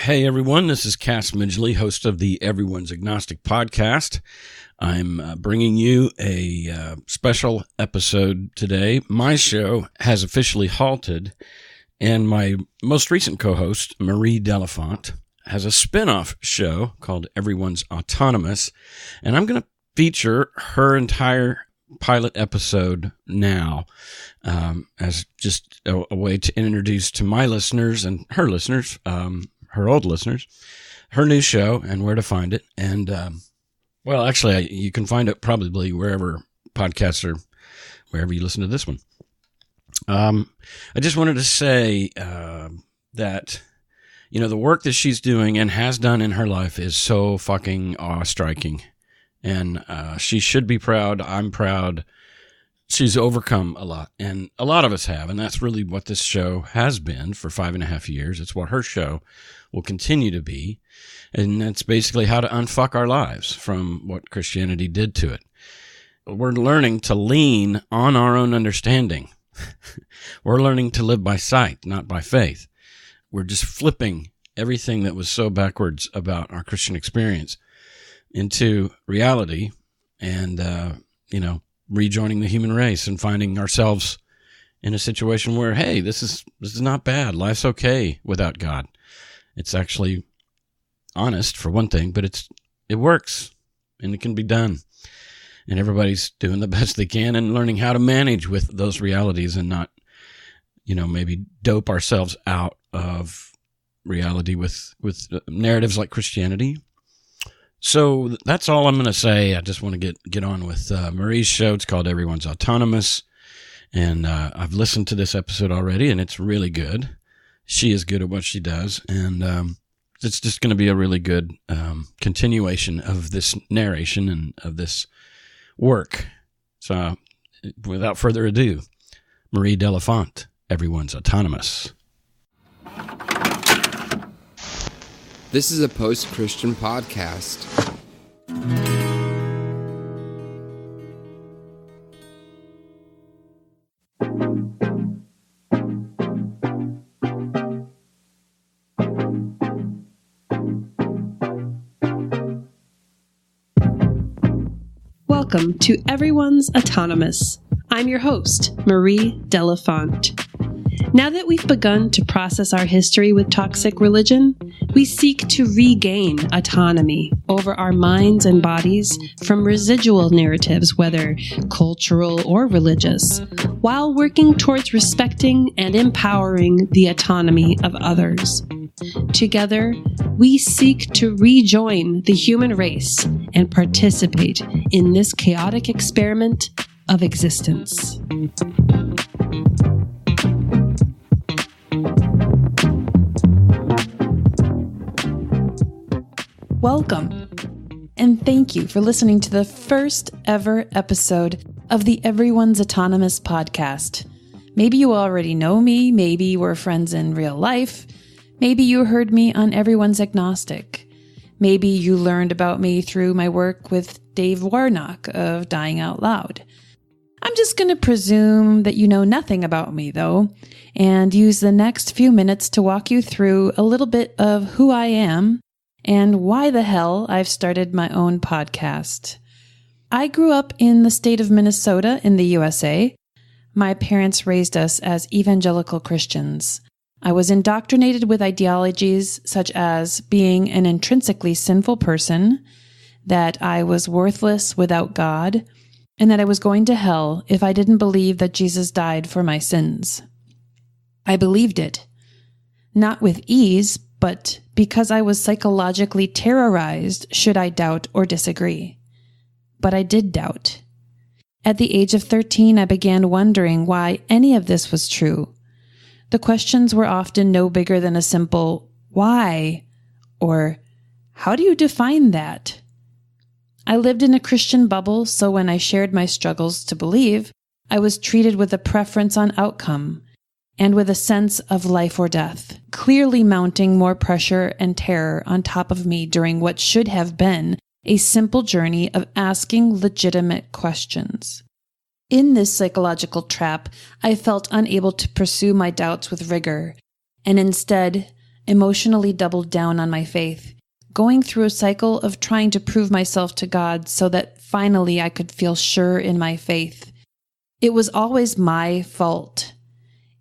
Hey everyone, this is Cass Midgley, host of the Everyone's Agnostic podcast. I'm bringing you a special episode today. My show has officially halted, and my most recent co-host, Marie Delafont, has a spin-off show called Everyone's Autonomous, and I'm going to feature her entire pilot episode now as just a way to introduce to my listeners and her listeners, her old listeners, her new show and where to find it. And, well, actually, you can find it probably wherever podcasts are, wherever you listen to this one. I just wanted to say that, you know, the work that she's doing and has done in her life is so fucking awe-striking. And she should be proud. I'm proud. She's overcome a lot, and a lot of us have, and that's really what this show has been for 5.5 years. It's what her show will continue to be, and that's basically how to unfuck our lives from what Christianity did to it. We're learning to lean on our own understanding. We're learning to live by sight, not by faith. We're just flipping everything that was so backwards about our Christian experience into reality and, rejoining the human race and finding ourselves in a situation where, hey, this is not bad. Life's okay without God. It's actually honest for one thing, but it works and it can be done. And everybody's doing the best they can and learning how to manage with those realities and not, maybe dope ourselves out of reality with narratives like Christianity. So that's all I'm going to say. I just want to get on with Marie's show. It's called Everyone's Autonomous, and I've listened to this episode already, and it's really good. She is good at what she does, and it's just going to be a really good continuation of this narration and of this work. So without further ado, Marie Delafont, Everyone's Autonomous. This is a post-Christian podcast. Welcome to Everyone's Autonomous. I'm your host, Marie Delafont. Now that we've begun to process our history with toxic religion, we seek to regain autonomy over our minds and bodies from residual narratives, whether cultural or religious, while working towards respecting and empowering the autonomy of others. Together, we seek to rejoin the human race and participate in this chaotic experiment of existence. Welcome, and thank you for listening to the first ever episode of the Everyone's Autonomous podcast. Maybe you already know me, maybe we're friends in real life, maybe you heard me on Everyone's Agnostic, maybe you learned about me through my work with Dave Warnock of Dying Out Loud. I'm just going to presume that you know nothing about me, though, and use the next few minutes to walk you through a little bit of who I am and why the hell I've started my own podcast. I grew up in the state of Minnesota in the USA. My parents raised us as evangelical Christians. I was indoctrinated with ideologies such as being an intrinsically sinful person, that I was worthless without God, and that I was going to hell if I didn't believe that Jesus died for my sins. I believed it, not with ease, but because I was psychologically terrorized should I doubt or disagree. But I did doubt. At the age of 13, I began wondering why any of this was true. The questions were often no bigger than a simple, why? Or, how do you define that? I lived in a Christian bubble, so when I shared my struggles to believe, I was treated with a preference on outcome and with a sense of life or death, clearly mounting more pressure and terror on top of me during what should have been a simple journey of asking legitimate questions. In this psychological trap, I felt unable to pursue my doubts with rigor, and instead emotionally doubled down on my faith, going through a cycle of trying to prove myself to God so that finally I could feel sure in my faith. It was always my fault.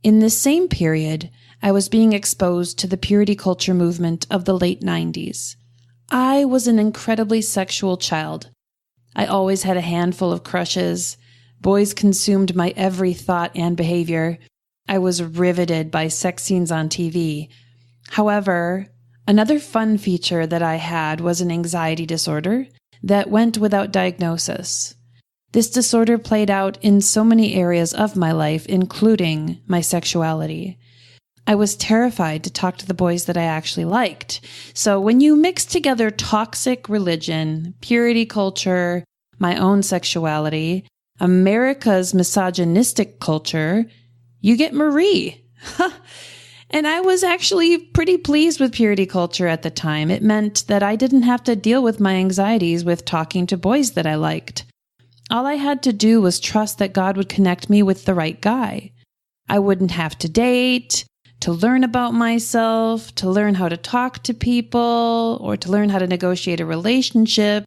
In this same period, I was being exposed to the purity culture movement of the late 90s. I was an incredibly sexual child. I always had a handful of crushes. Boys consumed my every thought and behavior. I was riveted by sex scenes on TV. However, another fun feature that I had was an anxiety disorder that went without diagnosis. This disorder played out in so many areas of my life, including my sexuality. I was terrified to talk to the boys that I actually liked. So when you mix together toxic religion, purity culture, my own sexuality, America's misogynistic culture, you get Marie. And I was actually pretty pleased with purity culture at the time. It meant that I didn't have to deal with my anxieties with talking to boys that I liked. All I had to do was trust that God would connect me with the right guy. I wouldn't have to date, to learn about myself, to learn how to talk to people, or to learn how to negotiate a relationship.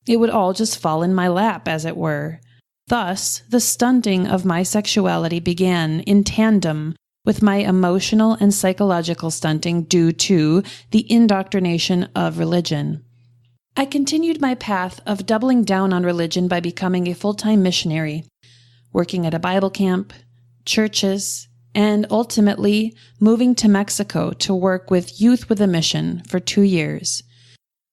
It would all just fall in my lap, as it were. Thus, the stunting of my sexuality began in tandem with my emotional and psychological stunting due to the indoctrination of religion. I continued my path of doubling down on religion by becoming a full-time missionary, working at a Bible camp, churches, and ultimately moving to Mexico to work with Youth with a Mission for 2 years.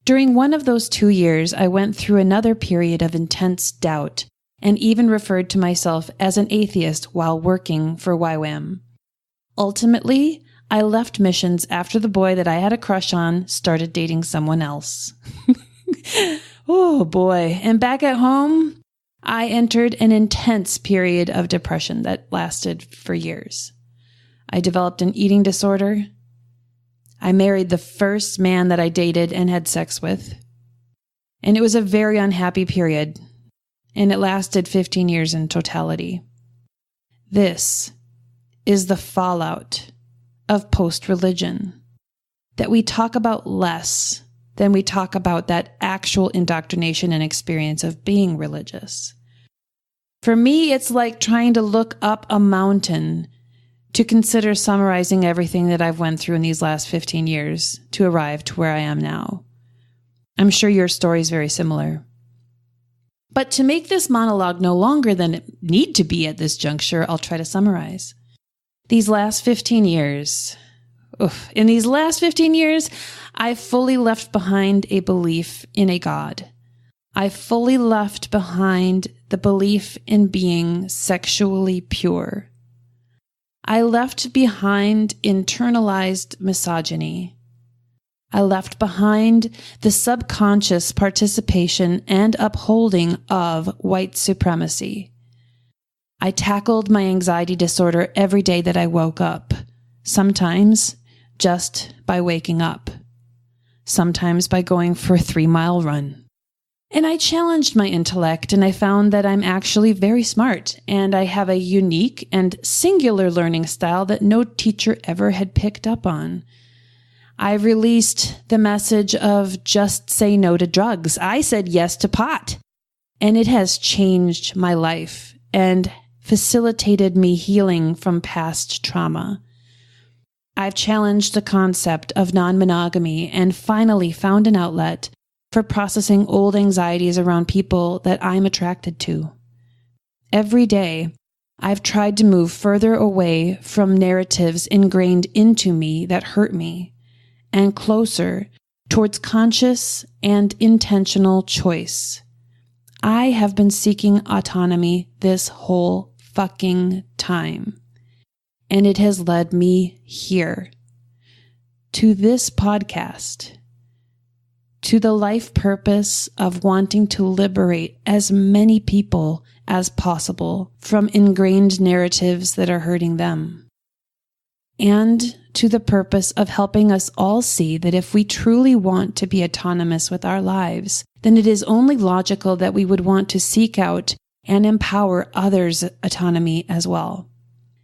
During one of those 2 years, I went through another period of intense doubt and even referred to myself as an atheist while working for YWAM. Ultimately, I left missions after the boy that I had a crush on started dating someone else. Oh boy. And back at home, I entered an intense period of depression that lasted for years. I developed an eating disorder. I married the first man that I dated and had sex with. And it was a very unhappy period, and it lasted 15 years in totality. This is the fallout of post-religion, that we talk about less than we talk about that actual indoctrination and experience of being religious. For me, it's like trying to look up a mountain to consider summarizing everything that I've went through in these last 15 years to arrive to where I am now. I'm sure your story is very similar. But to make this monologue no longer than it need to be at this juncture, I'll try to summarize. In these last 15 years, I fully left behind a belief in a God. I fully left behind the belief in being sexually pure. I left behind internalized misogyny. I left behind the subconscious participation and upholding of white supremacy. I tackled my anxiety disorder every day that I woke up, sometimes just by waking up, sometimes by going for a 3-mile run. And I challenged my intellect, and I found that I'm actually very smart, and I have a unique and singular learning style that no teacher ever had picked up on. I released the message of just say no to drugs. I said yes to pot, and it has changed my life and facilitated me healing from past trauma. I've challenged the concept of non-monogamy and finally found an outlet for processing old anxieties around people that I'm attracted to. Every day, I've tried to move further away from narratives ingrained into me that hurt me and closer towards conscious and intentional choice. I have been seeking autonomy this whole fucking time, and it has led me here, to this podcast, to the life purpose of wanting to liberate as many people as possible from ingrained narratives that are hurting them, and to the purpose of helping us all see that if we truly want to be autonomous with our lives, then it is only logical that we would want to seek out and empower others' autonomy as well.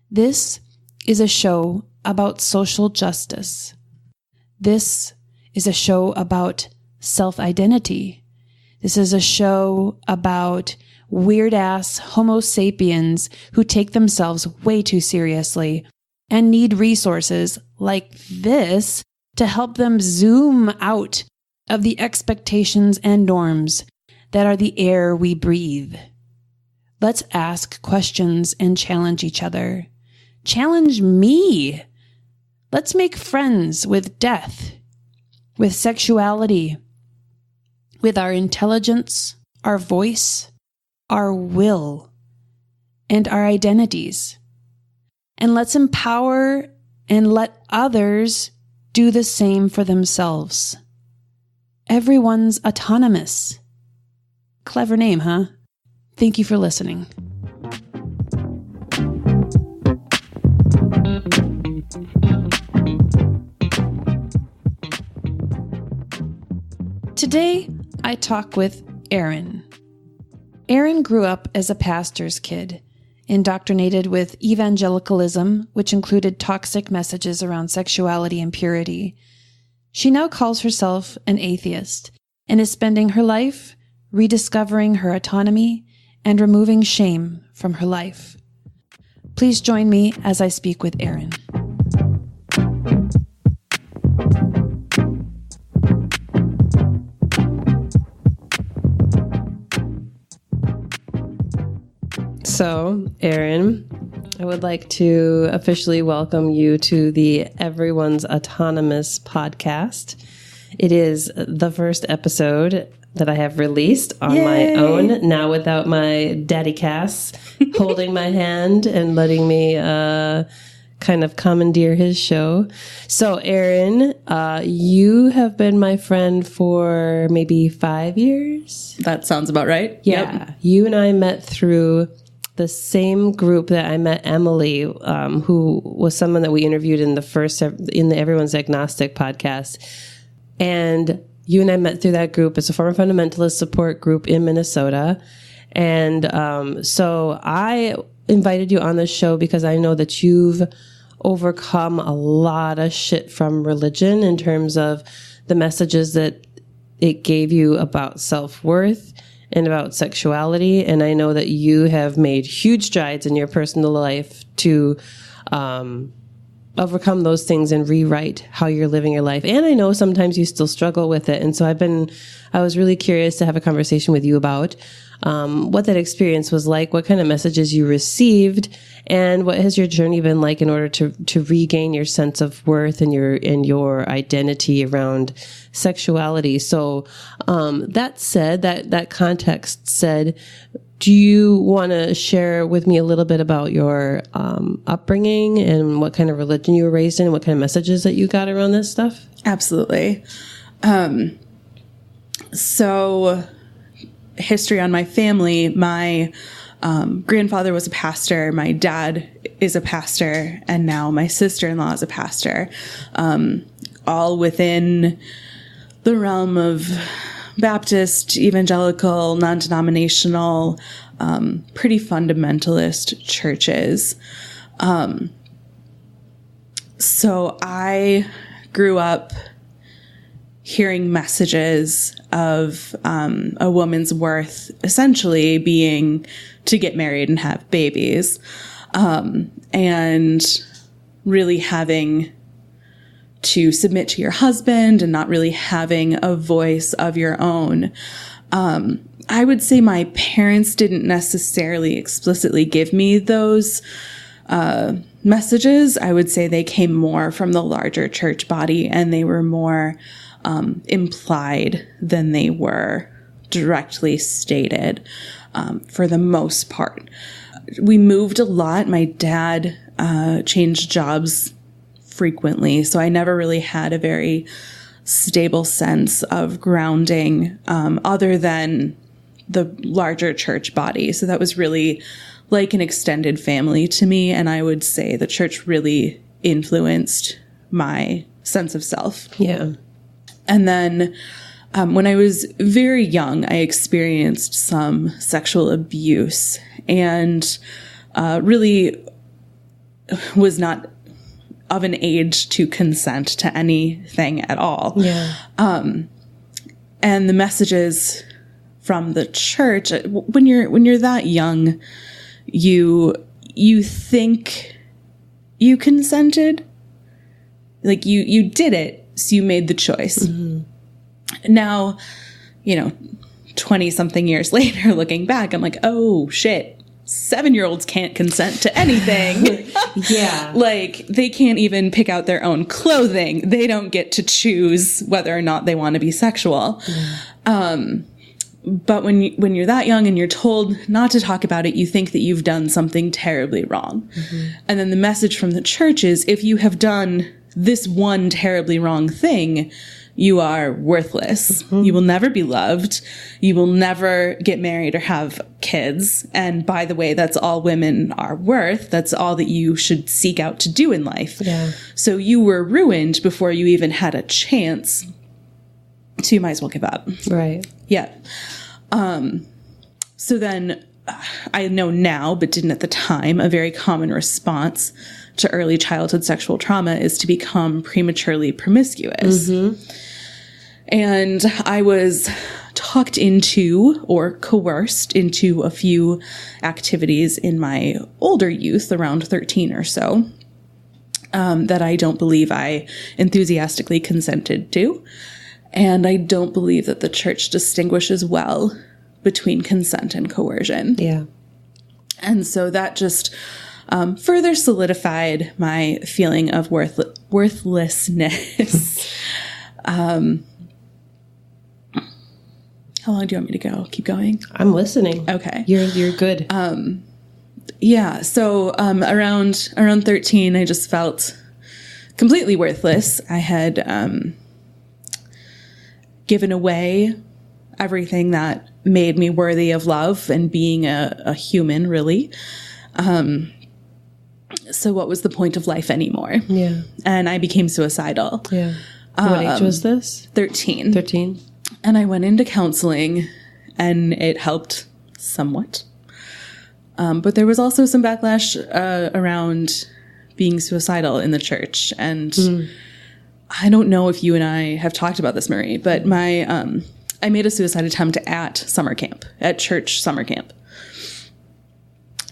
This is a show about social justice, This is a show about self-identity. This is a show about weird-ass Homo sapiens who take themselves way too seriously and need resources like this to help them zoom out of the expectations and norms that are the air we breathe. Let's ask questions and challenge each other. Challenge me. Let's make friends with death, with sexuality, with our intelligence, our voice, our will, and our identities. And let's empower and let others do the same for themselves. Everyone's autonomous. Clever name, huh? Thank you for listening. Today, I talk with Aaron. Aaron grew up as a pastor's kid, indoctrinated with evangelicalism, which included toxic messages around sexuality and purity. She now calls herself an atheist and is spending her life rediscovering her autonomy and removing shame from her life. Please join me as I speak with Aaron. So, Aaron, I would like to officially welcome you to the Everyone's Autonomous podcast. It is the first episode that I have released on my own, now without my daddy Cass holding my hand and letting me kind of commandeer his show. So, Aaron, you have been my friend for maybe 5 years? That sounds about right. Yeah. Yep. You and I met through the same group that I met Emily, who was someone that we interviewed in the Everyone's Agnostic podcast. And you and I met through that group. It's a former fundamentalist support group in Minnesota. And so I invited you on this show because I know that you've overcome a lot of shit from religion in terms of the messages that it gave you about self-worth and about sexuality. And I know that you have made huge strides in your personal life to overcome those things and rewrite how you're living your life. And I know sometimes you still struggle with it. And so I was really curious to have a conversation with you about what that experience was like, what kind of messages you received, and what has your journey been like in order to regain your sense of worth and your identity around sexuality. So that said, that context said, do you want to share with me a little bit about your upbringing and what kind of religion you were raised in and what kind of messages that you got around this stuff? Absolutely. So, history on my family, my grandfather was a pastor, my dad is a pastor, and now my sister-in-law is a pastor, all within the realm of Baptist, evangelical, non-denominational, pretty fundamentalist churches. So I grew up hearing messages of a woman's worth essentially being to get married and have babies, and really having to submit to your husband and not really having a voice of your own. I would say my parents didn't necessarily explicitly give me those messages. I would say they came more from the larger church body, and they were more implied than they were directly stated, for the most part. We moved a lot. My dad changed jobs frequently, so I never really had a very stable sense of grounding, other than the larger church body. So that was really like an extended family to me, and I would say the church really influenced my sense of self. Yeah. And then when I was very young, I experienced some sexual abuse and really was not of an age to consent to anything at all. Yeah. And the messages from the church, when you're that young, you think you consented, like you did it, so you made the choice. Mm-hmm. Now, 20 something years later, looking back, I'm like, oh shit, 7-year-olds can't consent to anything. Yeah. Like, they can't even pick out their own clothing. They don't get to choose whether or not they want to be sexual. But when you're that young and you're told not to talk about it, you think that you've done something terribly wrong. Mm-hmm. And then the message from the church is, if you have done this one terribly wrong thing, you are worthless. Mm-hmm. You will never be loved. You will never get married or have kids. And by the way, that's all women are worth. That's all that you should seek out to do in life. Yeah. So you were ruined before you even had a chance. So you might as well give up. Right. Yeah. So then I know now, but didn't at the time, a very common response to early childhood sexual trauma is to become prematurely promiscuous. Mm-hmm. And I was talked into or coerced into a few activities in my older youth, around 13 or so, that I don't believe I enthusiastically consented to. And I don't believe that the church distinguishes well between consent and coercion. Yeah. And so that just further solidified my feeling of worthlessness. How long do you want me to go? Keep going? I'm listening. Okay. You're good. Yeah. So around 13, I just felt completely worthless. I had given away everything that made me worthy of love and being a human, really. So what was the point of life anymore? Yeah. And I became suicidal. Yeah. What age was this? 13. 13. And I went into counseling, and it helped somewhat. But there was also some backlash around being suicidal in the church. And I don't know if you and I have talked about this, Marie, but I made a suicide attempt at church summer camp.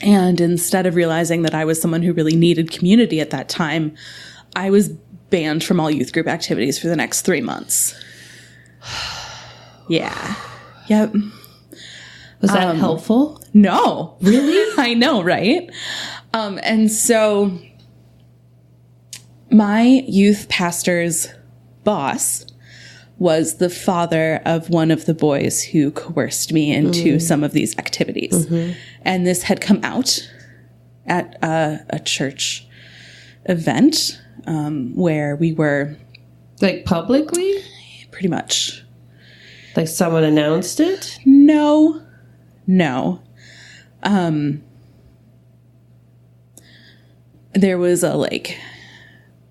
And instead of realizing that I was someone who really needed community at that time, I was banned from all youth group activities for the next 3 months. Yeah. Yep. Was that helpful? No. Really? I know, right? And so my youth pastor's boss was the father of one of the boys who coerced me into some of these activities. Mm-hmm. And this had come out at a church event where we were... Like publicly? Pretty much. Like someone announced it? No. There was a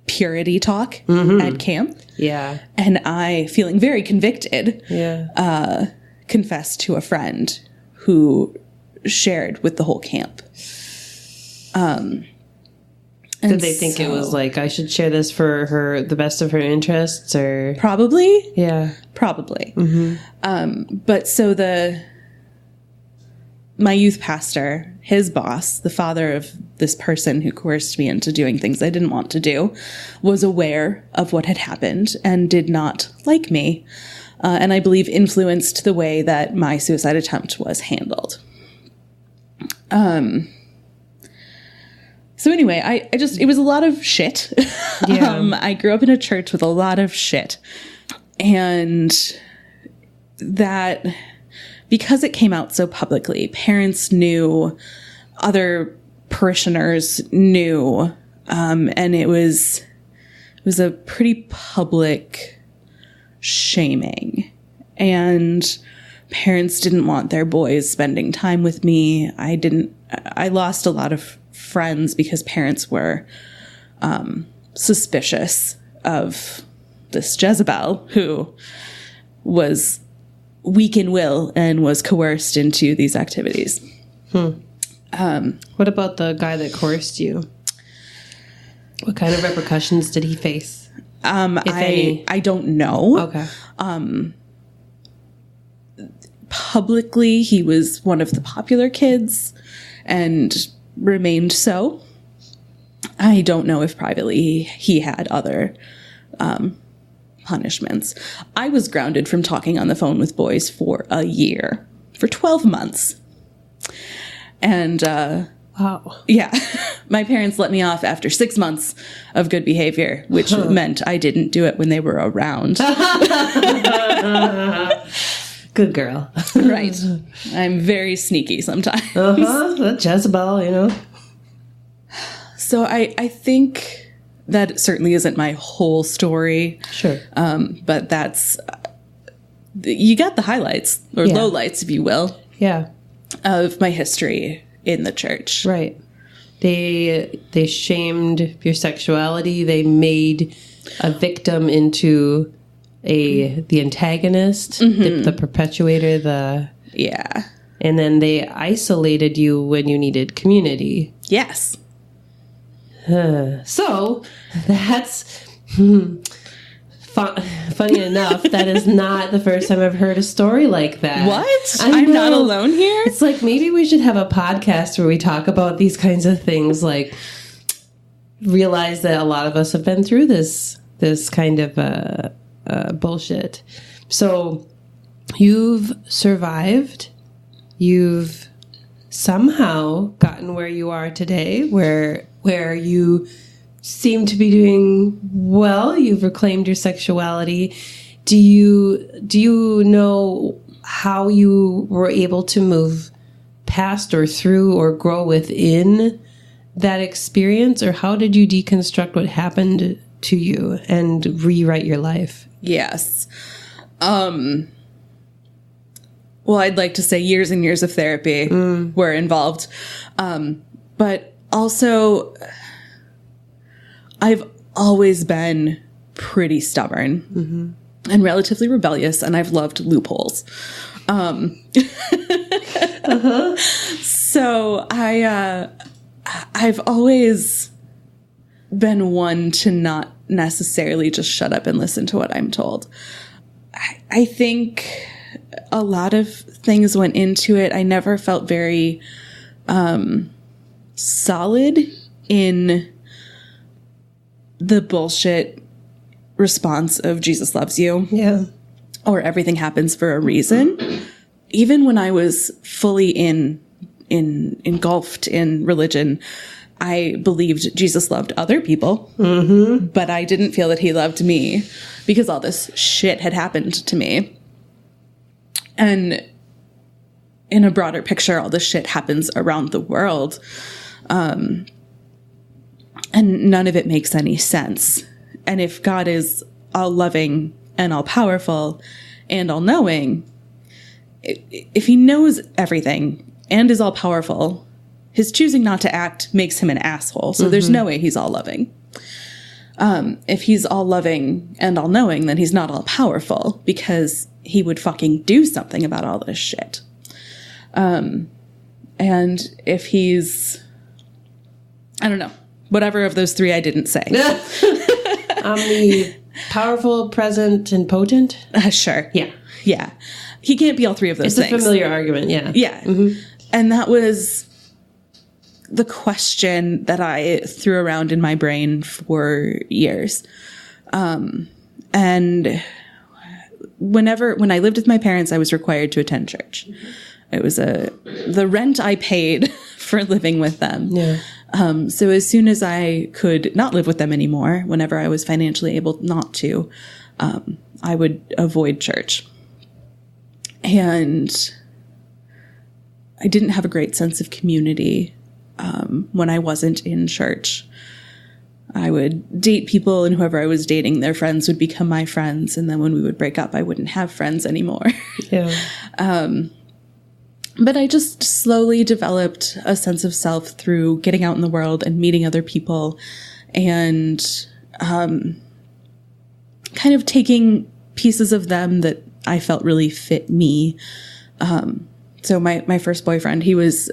purity talk at camp. Yeah. And I, feeling very convicted, Yeah. confessed to a friend who shared with the whole camp. Did they think it was I should share this for the best of her interests, or? Probably. Yeah. Probably. Mm-hmm. But so my youth pastor, his boss, the father of this person who coerced me into doing things I didn't want to do, was aware of what had happened and did not like me. And I believe influenced the way that my suicide attempt was handled. So anyway, it was a lot of shit. Yeah. I grew up in a church with a lot of shit. And that, because it came out so publicly, parents knew, other parishioners knew, and it was a pretty public shaming. And parents didn't want their boys spending time with me. I lost a lot of friends because parents were suspicious of this Jezebel who was weak in will and was coerced into these activities. What about the guy that coerced you? What kind of repercussions did he face? If any? I don't know. Okay. Publicly, he was one of the popular kids and remained so. I don't know if privately he had other punishments. I was grounded from talking on the phone with boys for a year, for 12 months. And Wow. yeah, my parents let me off after 6 months of good behavior, which meant I didn't do it when they were around. Good girl. Right. I'm very sneaky sometimes. That Jezebel, you know. So I think that certainly isn't my whole story. Sure. But that's, you got the highlights, or Yeah. lowlights, if you will, Yeah. of my history in the church. Right. They shamed your sexuality. They made a victim into the antagonist, the perpetuator, Yeah. and then they isolated you when you needed community. Yes. So that's funny enough. That is not the first time I've heard a story like that. What? I I'm not know. alone here? It's like maybe we should have a podcast where we talk about these kinds of things. Like realize that a lot of us have been through this kind of bullshit. So you've survived. You've somehow gotten where you are today, where you seem to be doing well. You've reclaimed your sexuality. Do you know how you were able to move past or through or grow within that experience, or how did you deconstruct what happened to you and rewrite your life? Yes. Well, I'd like to say years and years of therapy were involved. But also, I've always been pretty stubborn and relatively rebellious, and I've loved loopholes. So I've always been one to not necessarily just shut up and listen to what I'm told. I think a lot of things went into it. I never felt very solid in the bullshit response of Jesus loves you. Yeah. Or everything happens for a reason. Even when I was fully engulfed in religion, I believed Jesus loved other people, but I didn't feel that he loved me because all this shit had happened to me. And in a broader picture, all this shit happens around the world. And none of it makes any sense. And if God is all loving and all powerful and all knowing, if he knows everything and is all powerful, his choosing not to act makes him an asshole. So there's no way he's all loving. If he's all loving and all knowing, then he's not all powerful because he would fucking do something about all this shit. And if he's, I don't know, whatever of those three I didn't say. The powerful, present, and potent. Sure. Yeah. Yeah. He can't be all three of those It's things. a familiar argument, yeah. Yeah. And that was the question that I threw around in my brain for years. And when I lived with my parents, I was required to attend church. It was the rent I paid for living with them. Yeah. So as soon as I could not live with them anymore, whenever I was financially able not to, I would avoid church. And I didn't have a great sense of community when I wasn't in church. I would date people, and whoever I was dating, their friends would become my friends. And then when we would break up, I wouldn't have friends anymore. Yeah. But I just slowly developed a sense of self through getting out in the world and meeting other people and kind of taking pieces of them that I felt really fit me. So my first boyfriend, he was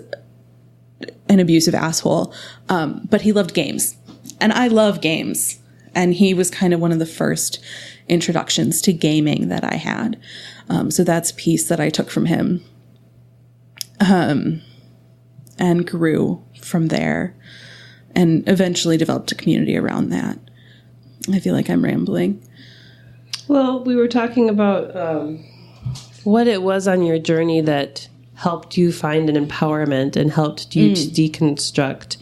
an abusive asshole, but he loved games. I love games. And he was kind of one of the first introductions to gaming that I had. So that's a piece that I took from him. And grew from there and eventually developed a community around that. I feel like I'm rambling. Well, we were talking about what it was on your journey that helped you find an empowerment and helped you to deconstruct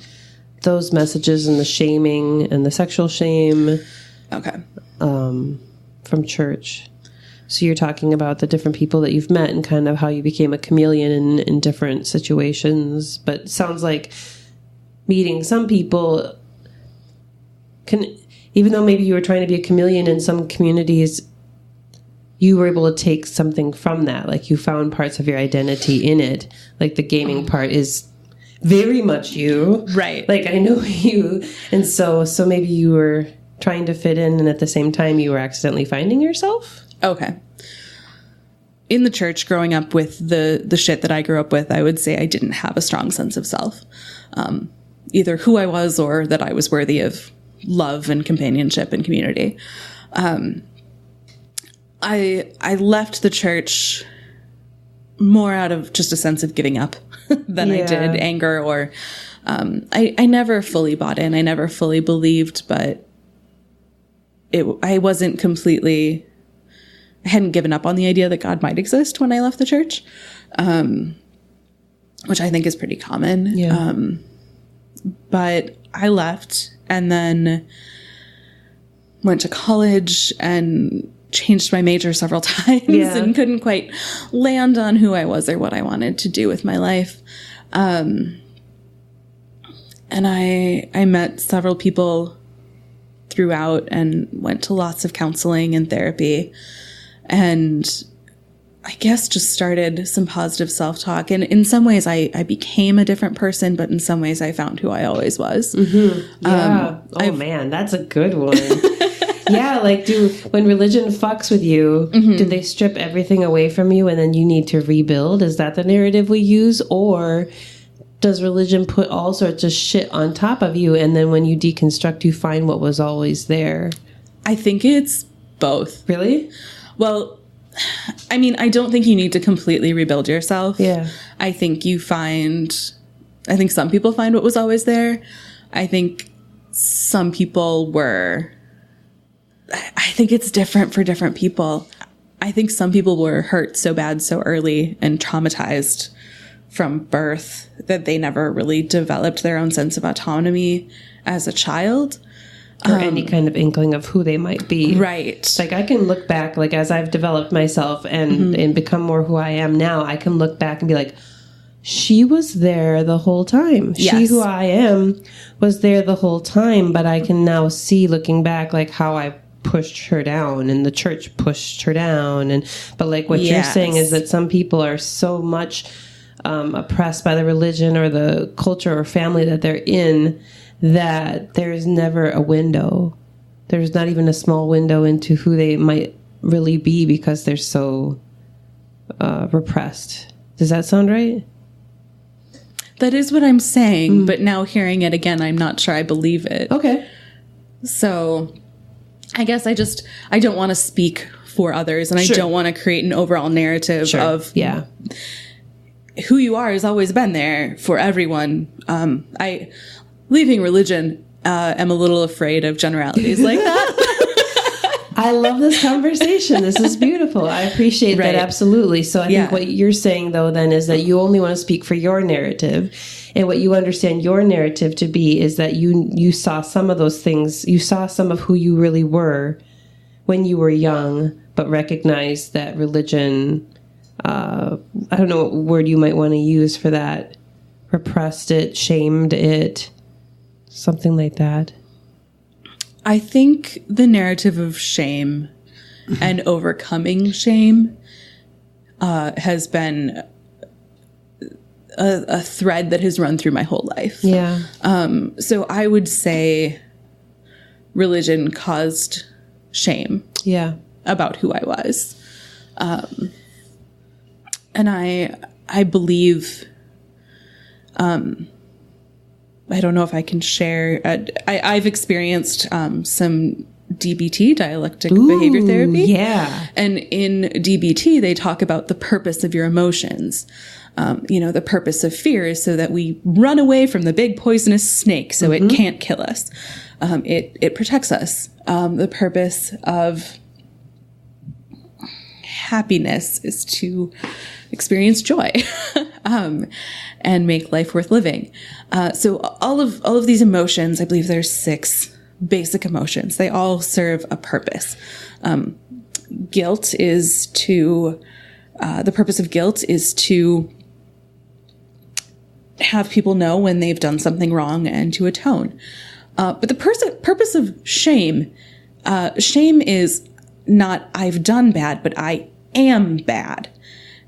those messages and the shaming and the sexual shame Okay. from church. So you're talking about the different people that you've met and kind of how you became a chameleon in different situations. But it sounds like meeting some people can, even though maybe you were trying to be a chameleon in some communities, you were able to take something from that. Like you found parts of your identity in it. Like the gaming part is very much you. Right. Like I know you. And so maybe you were trying to fit in and at the same time you were accidentally finding yourself. Okay. In the church, growing up with the shit that I grew up with, I would say I didn't have a strong sense of self. Either who I was or that I was worthy of love and companionship and community. I left the church more out of just a sense of giving up than I did anger or I never fully bought in. I never fully believed, but I wasn't completely... I hadn't given up on the idea that God might exist when I left the church, which I think is pretty common. Yeah. But I left and then went to college and changed my major several times and couldn't quite land on who I was or what I wanted to do with my life. And I met several people throughout and went to lots of counseling and therapy. And I guess just started some positive self-talk. And in some ways I became a different person, but in some ways I found who I always was. Mm-hmm. Yeah. Man, that's a good one. Yeah. Like when religion fucks with you, do they strip everything away from you and then you need to rebuild? Is that the narrative we use? Or does religion put all sorts of shit on top of you? And then when you deconstruct, you find what was always there? I think it's both. Really? Well, I mean, I don't think you need to completely rebuild yourself. Yeah. I think some people find what was always there. I think some people I think it's different for different people. I think some people were hurt so bad so early and traumatized from birth that they never really developed their own sense of autonomy as a child. Or any kind of inkling of who they might be. Right. Like I can look back, like as I've developed myself and become more who I am now, I can look back and be like, she was there the whole time. Yes. She who I am was there the whole time, but I can now see looking back like how I pushed her down and the church pushed her down. But like what you're saying is that some people are so much oppressed by the religion or the culture or family that they're in that there's never a window. There's not even a small window into who they might really be because they're so repressed. Does that sound right? That is what I'm saying, but now hearing it again, I'm not sure I believe it. Okay. So I guess I don't want to speak for others, and I don't want to create an overall narrative of who you are has always been there for everyone. Leaving religion, am a little afraid of generalities like that. I love this conversation. This is beautiful. I appreciate that absolutely. So I think what you're saying, though, then is that you only want to speak for your narrative. And what you understand your narrative to be is that you saw some of those things. You saw some of who you really were when you were young, but recognized that religion, I don't know what word you might want to use for that, repressed it, shamed it. Something like that. I think the narrative of shame and overcoming shame has been a thread that has run through my whole life. Yeah. So I would say religion caused shame. Yeah. About who I was. And I believe I don't know if I can share. I've experienced some DBT, dialectic behavior therapy. Yeah. And in DBT, they talk about the purpose of your emotions. The purpose of fear is so that we run away from the big poisonous snake so it can't kill us. It protects us. The purpose of happiness is to experience joy and make life worth living. So all of these emotions, I believe there's 6 basic emotions. They all serve a purpose. Guilt is the purpose of guilt is to have people know when they've done something wrong and to atone. But the purpose of shame is not I've done bad, but I am bad.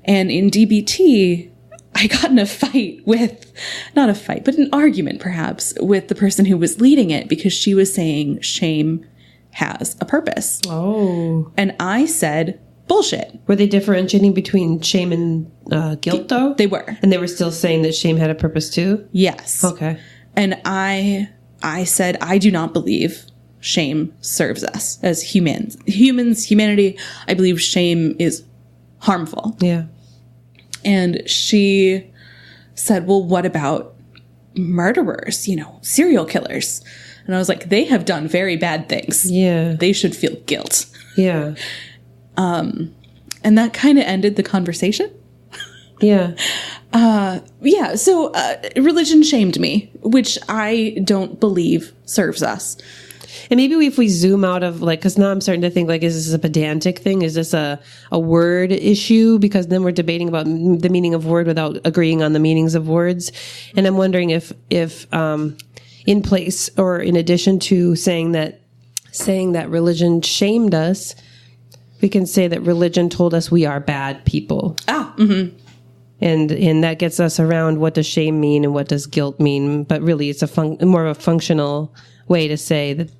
And in DBT, I got in a fight but an argument perhaps with the person who was leading it because she was saying shame has a purpose. Oh. And I said, bullshit. Were they differentiating between shame and guilt, though? They were. And they were still saying that shame had a purpose, too? Yes. Okay. And I said, I do not believe shame serves us as humanity. I believe shame is harmful. Yeah. And she said, well, what about murderers, serial killers? And I was like, they have done very bad things. Yeah. They should feel guilt. Yeah. And that kind of ended the conversation. Yeah. So religion shamed me, which I don't believe serves us. And maybe if we zoom out of because now I'm starting to think is this a pedantic thing? Is this a word issue? Because then we're debating about the meaning of word without agreeing on the meanings of words. And I'm wondering if in place or in addition to saying that religion shamed us, we can say that religion told us we are bad people. Mm-hmm. And that gets us around what does shame mean and what does guilt mean. But really, it's more of a functional way to say that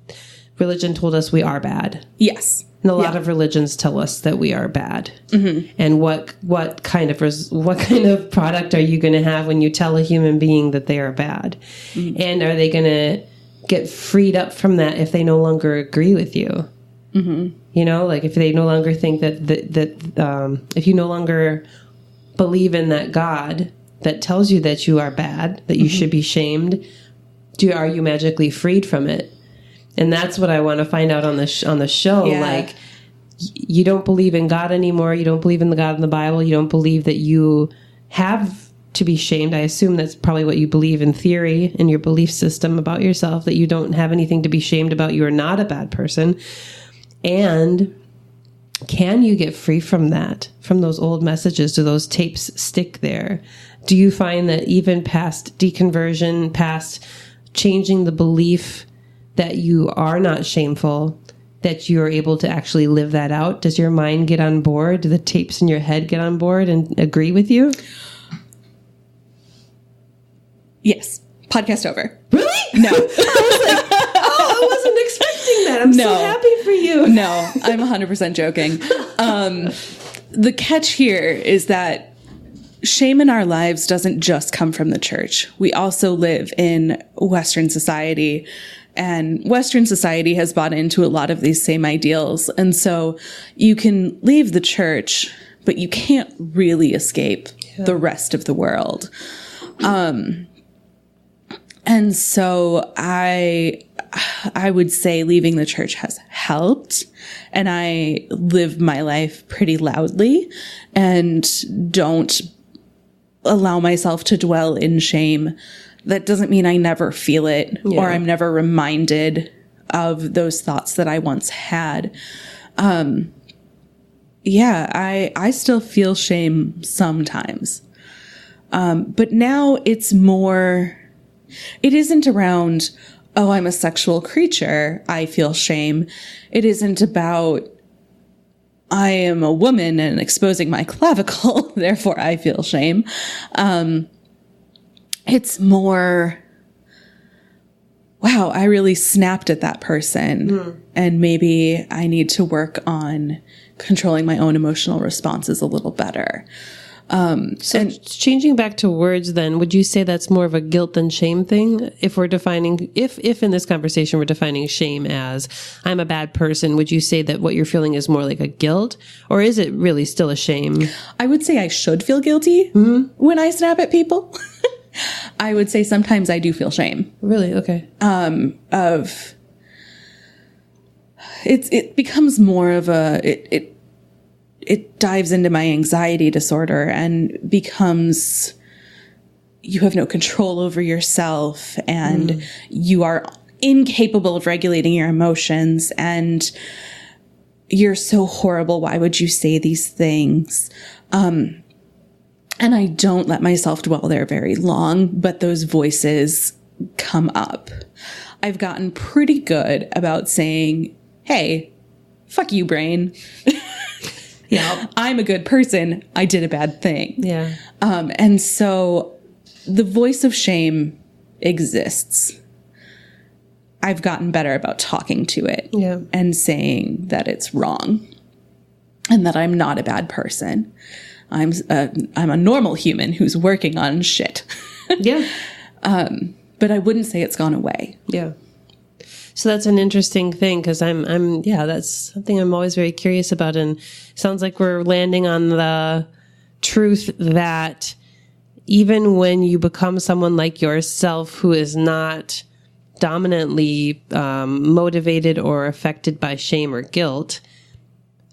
religion told us we are bad. Yes. And a lot of religions tell us that we are bad. Mm-hmm. And what kind of product are you going to have when you tell a human being that they are bad? Mm-hmm. And are they going to get freed up from that if they no longer agree with you? Mm-hmm. If they no longer think that if you no longer believe in that God that tells you that you are bad, that you should be shamed, are you magically freed from it? And that's what I want to find out on the show. Yeah. You don't believe in God anymore. You don't believe in the God in the Bible. You don't believe that you have to be shamed. I assume that's probably what you believe in theory, in your belief system about yourself, that you don't have anything to be shamed about. You are not a bad person. And can you get free from that, from those old messages? Do those tapes stick there? Do you find that even past deconversion, past changing the belief that you are not shameful, that you're able to actually live that out? Does your mind get on board? Do the tapes in your head get on board and agree with you? Yes. Podcast over. Really? No. I wasn't expecting that. I'm so happy for you. No, I'm 100% joking. The catch here is that shame in our lives doesn't just come from the church. We also live in Western society, and Western society has bought into a lot of these same ideals. And so you can leave the church, but you can't really escape the rest of the world. And so I would say leaving the church has helped, and I live my life pretty loudly and don't allow myself to dwell in shame. That doesn't mean I never feel it or I'm never reminded of those thoughts that I once had. I still feel shame sometimes. But now it's more, it isn't around, oh, I'm a sexual creature, I feel shame. It isn't about, I am a woman and exposing my clavicle, therefore I feel shame. It's more, wow, I really snapped at that person, and maybe I need to work on controlling my own emotional responses a little better. So changing back to words then, would you say that's more of a guilt than shame thing? If we're defining, if in this conversation we're defining shame as I'm a bad person, would you say that what you're feeling is more like a guilt, or is it really still a shame? I would say I should feel guilty when I snap at people. I would say sometimes I do feel shame. Really? Okay. It becomes more of it dives into my anxiety disorder and becomes you have no control over yourself and you are incapable of regulating your emotions and you're so horrible. Why would you say these things? And I don't let myself dwell there very long, but those voices come up. I've gotten pretty good about saying, hey, fuck you, brain. Yeah, I'm a good person. I did a bad thing. Yeah. And so the voice of shame exists. I've gotten better about talking to it and saying that it's wrong and that I'm not a bad person. I'm a normal human who's working on shit. Yeah. But I wouldn't say it's gone away. Yeah. So that's an interesting thing because that's something I'm always very curious about. And it sounds like we're landing on the truth that even when you become someone like yourself who is not dominantly motivated or affected by shame or guilt,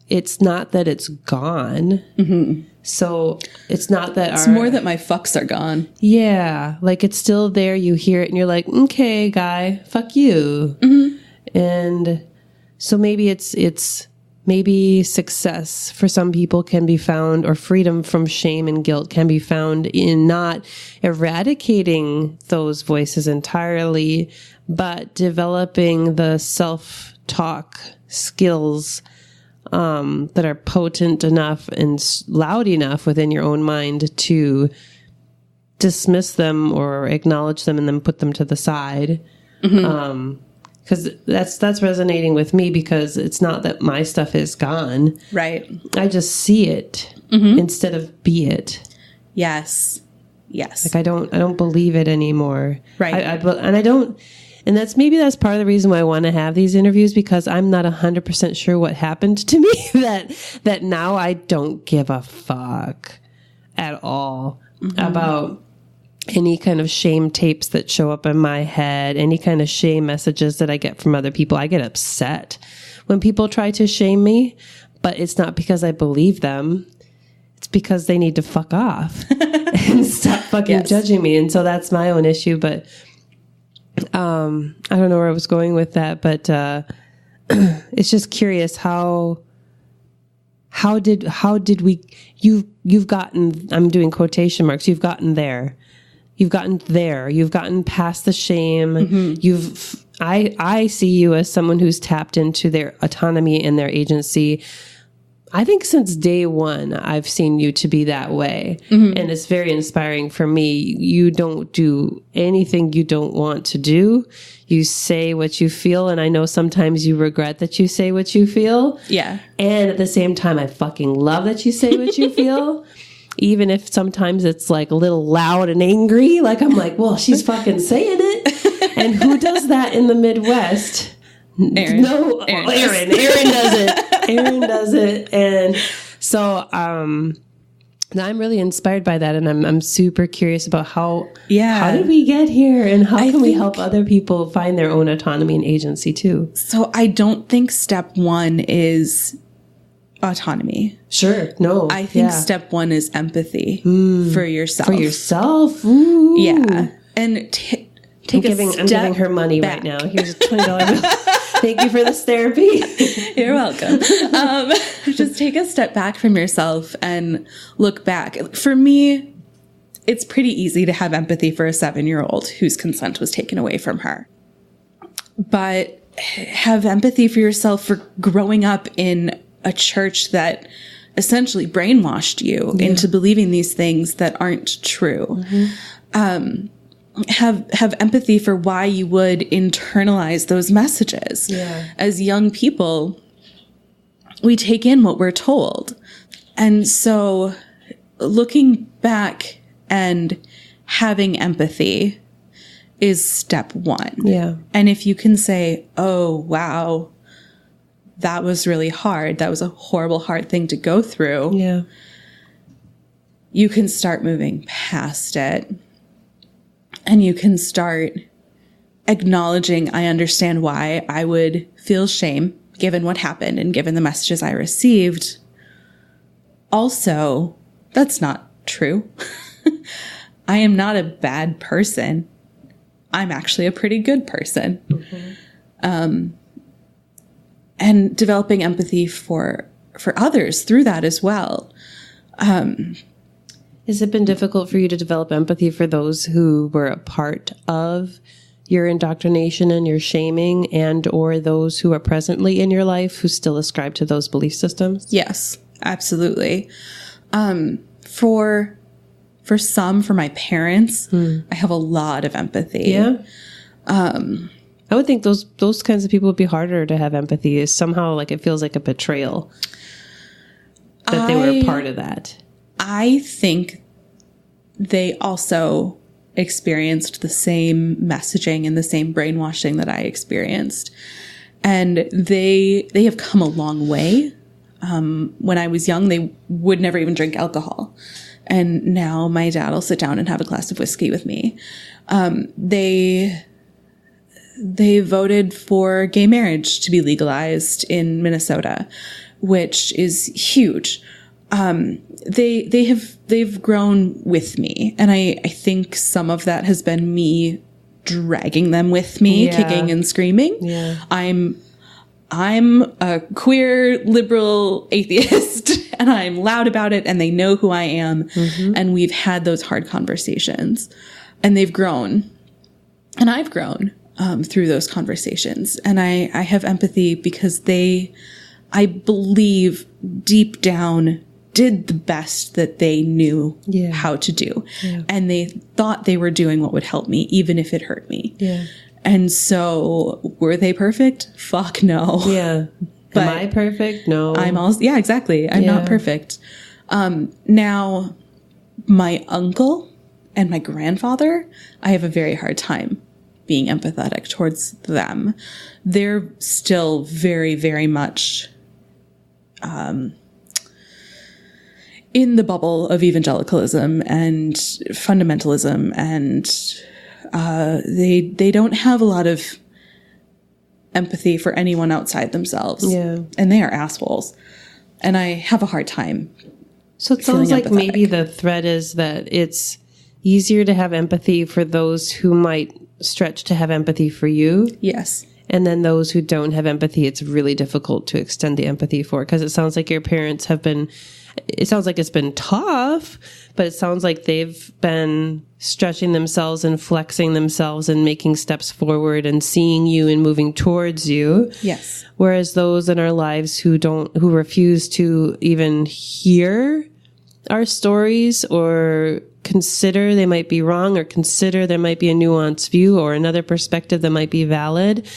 it's not that it's gone. Mm-hmm. So it's not that it's more that my fucks are gone. Yeah. Like it's still there. You hear it and you're like, okay, guy, fuck you. Mm-hmm. And so maybe maybe success for some people can be found, or freedom from shame and guilt can be found in not eradicating those voices entirely, but developing the self-talk skills that are potent enough and loud enough within your own mind to dismiss them or acknowledge them and then put them to the side. Mm-hmm. Cause that's resonating with me because it's not that my stuff is gone. Right. I just see it instead of be it. Yes. Yes. Like I don't believe it anymore. Right. And that's part of the reason why I want to have these interviews, because I'm not 100% sure what happened to me that now I don't give a fuck at all about any kind of shame tapes that show up in my head, any kind of shame messages that I get from other people. I get upset when people try to shame me, but it's not because I believe them. It's because they need to fuck off and stop fucking judging me. And so that's my own issue, but I don't know where I was going with that, but it's just curious how did we you've gotten, I'm doing quotation marks, you've gotten there. You've gotten past the shame. Mm-hmm. I see you as someone who's tapped into their autonomy and their agency. I think since day one, I've seen you to be that way. Mm-hmm. And it's very inspiring for me. You don't do anything you don't want to do. You say what you feel. And I know sometimes you regret that you say what you feel. Yeah. And at the same time, I fucking love that you say what you feel. Even if sometimes it's like a little loud and angry. Like I'm like, well, she's fucking saying it. And who does that in the Midwest? Aaron. No, Aaron does it. Aaron does it. And so I'm really inspired by that, and I'm super curious about how did we get here, and how can we help other people find their own autonomy and agency too? So I don't think step one is autonomy. Sure. No. I think step one is empathy for yourself. For yourself. Ooh. Yeah. And I'm giving her money right now. Here's a $20 bill. Thank you for this therapy. You're welcome. Just take a step back from yourself and look back. For me, it's pretty easy to have empathy for a 7-year-old whose consent was taken away from her. But have empathy for yourself for growing up in a church that essentially brainwashed you into believing these things that aren't true. Mm-hmm. Have empathy for why you would internalize those messages. Yeah. As young people, we take in what we're told. And so looking back and having empathy is step one. Yeah. And if you can say, oh, wow, that was really hard. That was a horrible, hard thing to go through. Yeah. You can start moving past it. And you can start acknowledging, I understand why I would feel shame given what happened and given the messages I received. Also, that's not true. I am not a bad person. I'm actually a pretty good person. Mm-hmm. And developing empathy for others through that as well. Has it been difficult for you to develop empathy for those who were a part of your indoctrination and your shaming, and or those who are presently in your life who still ascribe to those belief systems? Yes, absolutely. For my parents, I have a lot of empathy. Yeah. I would think those kinds of people would be harder to have empathy. Is somehow like it feels like a betrayal that they were a part of that. I think they also experienced the same messaging and the same brainwashing that I experienced. And they have come a long way. When I was young, they would never even drink alcohol. And now my dad will sit down and have a glass of whiskey with me. They voted for gay marriage to be legalized in Minnesota, which is huge. They've grown with me. And I think some of that has been me dragging them with me, kicking and screaming. Yeah. I'm a queer liberal atheist and I'm loud about it and they know who I am. Mm-hmm. And we've had those hard conversations and they've grown and I've grown through those conversations. And I have empathy because they, I believe deep down, did the best that they knew how to do. Yeah. And they thought they were doing what would help me, even if it hurt me. Yeah. And so were they perfect? Fuck no. Yeah. But am I perfect? No. I'm also, yeah, exactly. I'm not perfect. Now my uncle and my grandfather, I have a very hard time being empathetic towards them. They're still very, very much, in the bubble of evangelicalism and fundamentalism, and they don't have a lot of empathy for anyone outside themselves. Yeah. And they are assholes. And I have a hard time. So it sounds like maybe the thread is that it's easier to have empathy for those who might stretch to have empathy for you. Yes. And then those who don't have empathy, it's really difficult to extend the empathy for, because it sounds like your parents have been, it sounds like it's been tough, but it sounds like they've been stretching themselves and flexing themselves and making steps forward and seeing you and moving towards you. Yes. Whereas those in our lives who refuse to even hear our stories or consider they might be wrong, or consider there might be a nuanced view or another perspective that might be valid.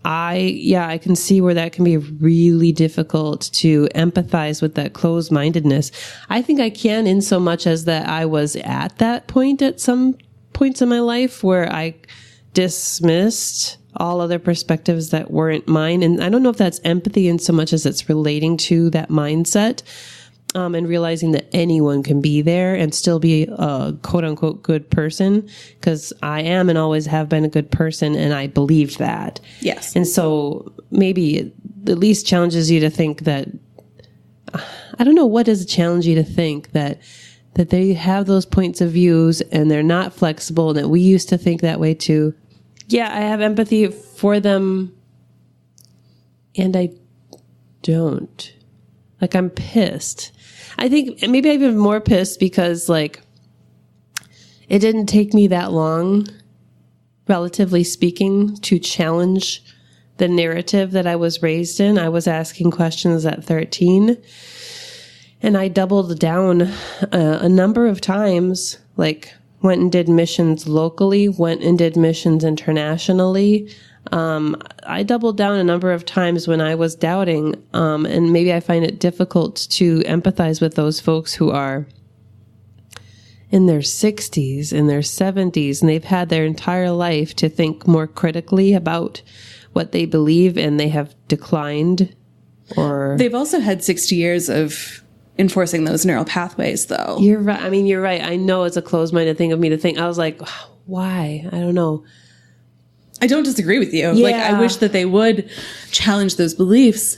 I can see where that can be really difficult to empathize with, that closed-mindedness. I think I can, in so much as that I was at that point at some points in my life where I dismissed all other perspectives that weren't mine. And I don't know if that's empathy in so much as it's relating to that mindset. And realizing that anyone can be there and still be a quote unquote good person, because I am and always have been a good person, and I believe that. Yes. And so maybe it at least challenges you to think that, I don't know, what does it challenge you to think that they have those points of views and they're not flexible, and that we used to think that way too. Yeah, I have empathy for them, and I don't. Like, I'm pissed. I think maybe I'm even more pissed because, like, it didn't take me that long, relatively speaking, to challenge the narrative that I was raised in. I was asking questions at 13, and I doubled down a number of times, like went and did missions locally, went and did missions internationally. I doubled down a number of times when I was doubting, and maybe I find it difficult to empathize with those folks who are in their 60s, in their 70s, and they've had their entire life to think more critically about what they believe, and they have declined. Or They've also had 60 years of enforcing those neural pathways, though. you're right. I mean, you're right. I know it's a closed-minded thing of me to think. I was like, why? I don't know. I don't disagree with you. Like, I wish that they would challenge those beliefs.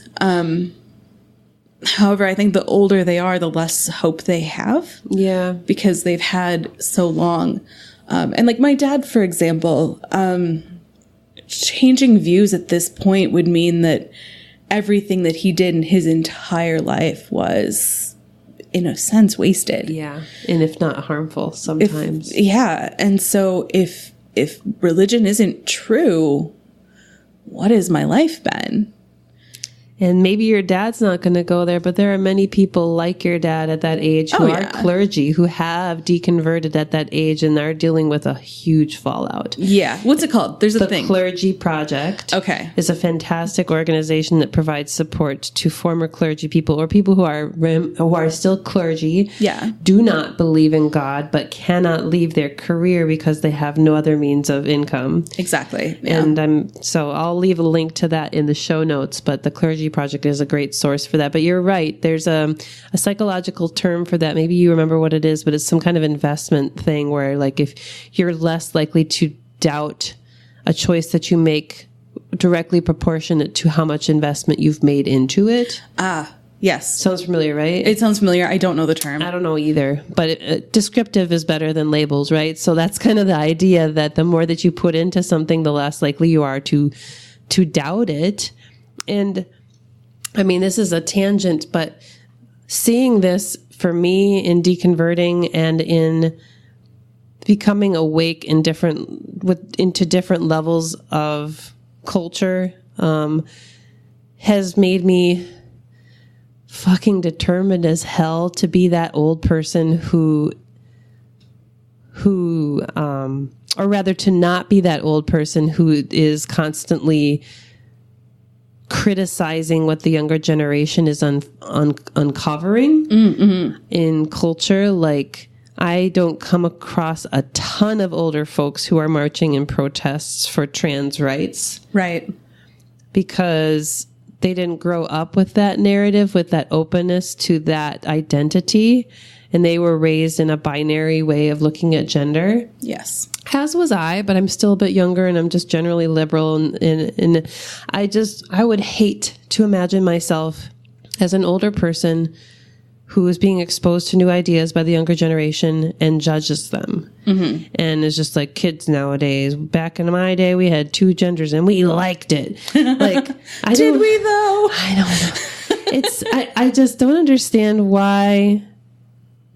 However, I think the older they are, the less hope they have. Yeah. Because they've had so long. And like my dad, for example, changing views at this point would mean that everything that he did in his entire life was, in a sense, wasted. Yeah. And if not harmful sometimes. And so if religion isn't true, what has my life been? And maybe your dad's not going to go there, but there are many people like your dad at that age who are clergy, who have deconverted at that age and are dealing with a huge fallout. Yeah. What's it called? There's a thing. The Clergy Project. Okay. Is a fantastic organization that provides support to former clergy people or people who are still clergy. Yeah. Do not believe in God, but cannot leave their career because they have no other means of income. Exactly. Yeah. And so I'll leave a link to that in the show notes, but the Clergy Project is a great source for that. But you're right. There's a psychological term for that. Maybe you remember what it is, but it's some kind of investment thing where, like, if you're less likely to doubt a choice that you make directly proportionate to how much investment you've made into it. Yes. Sounds familiar, right? It sounds familiar. I don't know the term. I don't know either, but descriptive is better than labels, right? So that's kind of the idea that the more that you put into something, the less likely you are to doubt it. And I mean, this is a tangent, but seeing this for me in deconverting and in becoming awake in into different levels of culture has made me fucking determined as hell to be that old person who or rather to not be that old person who is constantly criticizing what the younger generation is uncovering in culture. Like, I don't come across a ton of older folks who are marching in protests for trans rights. Right. Because they didn't grow up with that narrative, with that openness to that identity. And they were raised in a binary way of looking at gender. Yes. As was I, but I'm still a bit younger and I'm just generally liberal. And I would hate to imagine myself as an older person who is being exposed to new ideas by the younger generation and judges them. Mm-hmm. And is just like, kids nowadays, back in my day, we had two genders and we liked it. Like, Did we though? I don't know. I just don't understand why.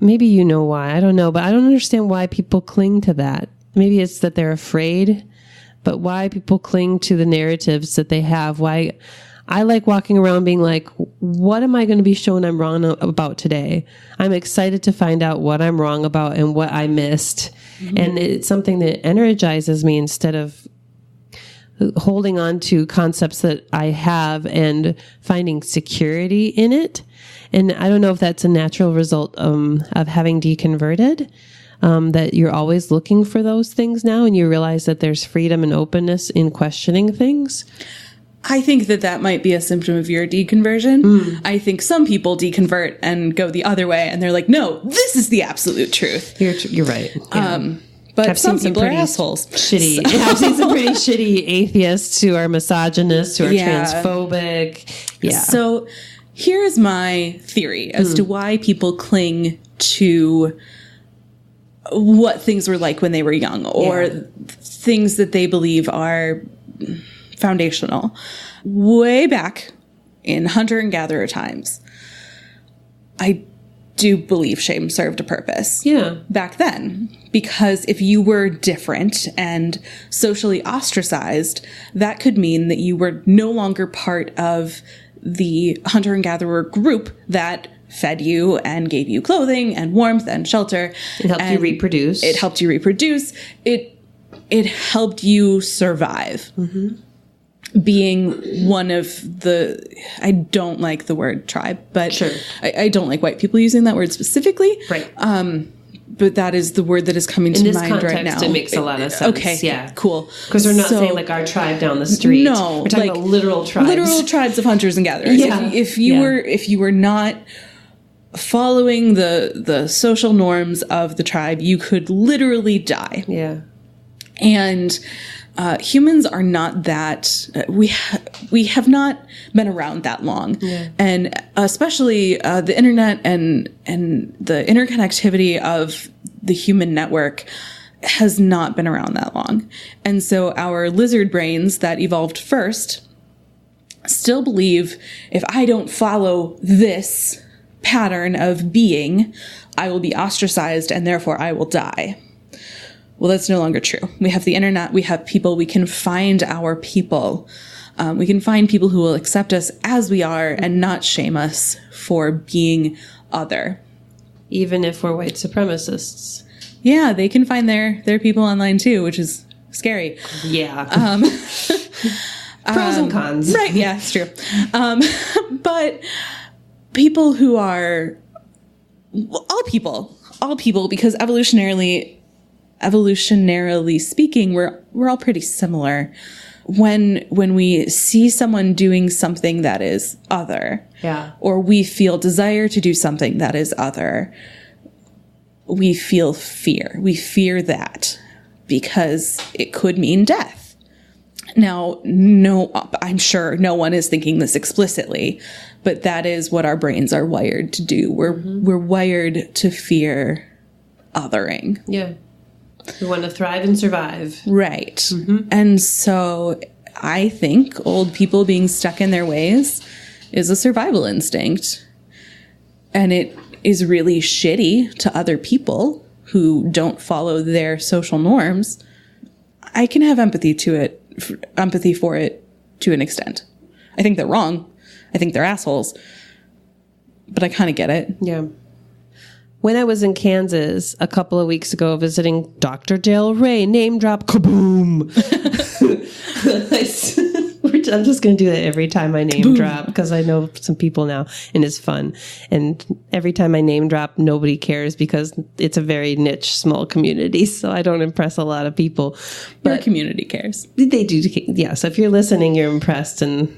Maybe you know why. I don't know, but I don't understand why people cling to that. Maybe it's that they're afraid, but why people cling to the narratives that they have. Why I like walking around being like, what am I going to be shown I'm wrong about today? I'm excited to find out what I'm wrong about and what I missed. Mm-hmm. And it's something that energizes me instead of holding on to concepts that I have and finding security in it. And I don't know if that's a natural result of having deconverted, that you're always looking for those things now and you realize that there's freedom and openness in questioning things. I think that might be a symptom of your deconversion. I think some people deconvert and go the other way and they're like, no, this is the absolute truth. You're right. Yeah. But some people are assholes. Shitty. I've seen some pretty shitty atheists who are misogynists, who are transphobic. Yeah. So here's my theory as to why people cling to what things were like when they were young or things that they believe are foundational. Way back in hunter and gatherer times, I do believe shame served a purpose. Yeah. Back then. Because if you were different and socially ostracized, that could mean that you were no longer part of the hunter and gatherer group that fed you and gave you clothing and warmth and shelter. It helped you reproduce. It helped you reproduce. It helped you survive. Mm-hmm. Being one of the, I don't like the word tribe, but sure. I don't like white people using that word specifically. Right. but that is the word that is coming to In this mind context, right now. it makes a lot of sense. Okay, Yeah. cool. Because we're not So- saying like our tribe down the street. No, we're talking like, about literal tribes. literal tribes of hunters and gatherers. Yeah. If you were not following the social norms of the tribe, you could literally die. Yeah. And humans are not that. We have not been around that long, and especially the internet and the interconnectivity of the human network has not been around that long. And so our lizard brains that evolved first still believe if I don't follow this pattern of being, I will be ostracized and therefore I will die. Well, that's no longer true. We have the internet. We have people. We can find our people. We can find people who will accept us as we are and not shame us for being other. Even if we're white supremacists. Yeah, they can find their people online too, which is scary. Yeah. Pros and cons. Right. Yeah, it's true. But people who are all people, because evolutionarily speaking, we're all pretty similar. When we see someone doing something that is other, Yeah. or we feel desire to do something that is other, we feel fear. We fear that because it could mean death. Now, no, I'm sure no one is thinking this explicitly, but that is what our brains are wired to do. We're wired to fear othering. Yeah. We want to thrive and survive. Right. And so I think old people being stuck in their ways is a survival instinct. And it is really shitty to other people who don't follow their social norms. I can have empathy for it to an extent. I think they're wrong. I think they're assholes. But I kind of get it. Yeah. When I was in Kansas a couple of weeks ago visiting Dr. Del Rey, name drop, kaboom. I'm just going to do that every time I name drop because I know some people now and it's fun. And every time I name drop, nobody cares because it's a very niche, small community. So I don't impress a lot of people. Your But community cares. they do. Yeah. So if you're listening, you're impressed and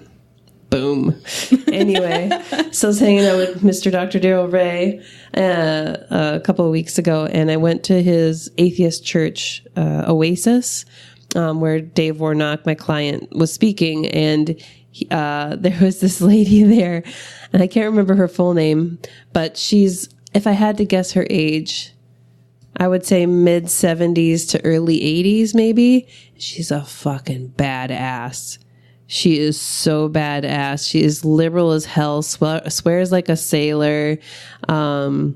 boom. Anyway, so I was hanging out with Mr. Dr. Daryl Ray a couple of weeks ago, and I went to his atheist church, Oasis, where Dave Warnock, my client, was speaking, and there was this lady there, and I can't remember her full name, but she's, if I had to guess her age, I would say mid 70s to early 80s, maybe. She's a fucking badass. She is so badass. She is liberal as hell, swears like a sailor. I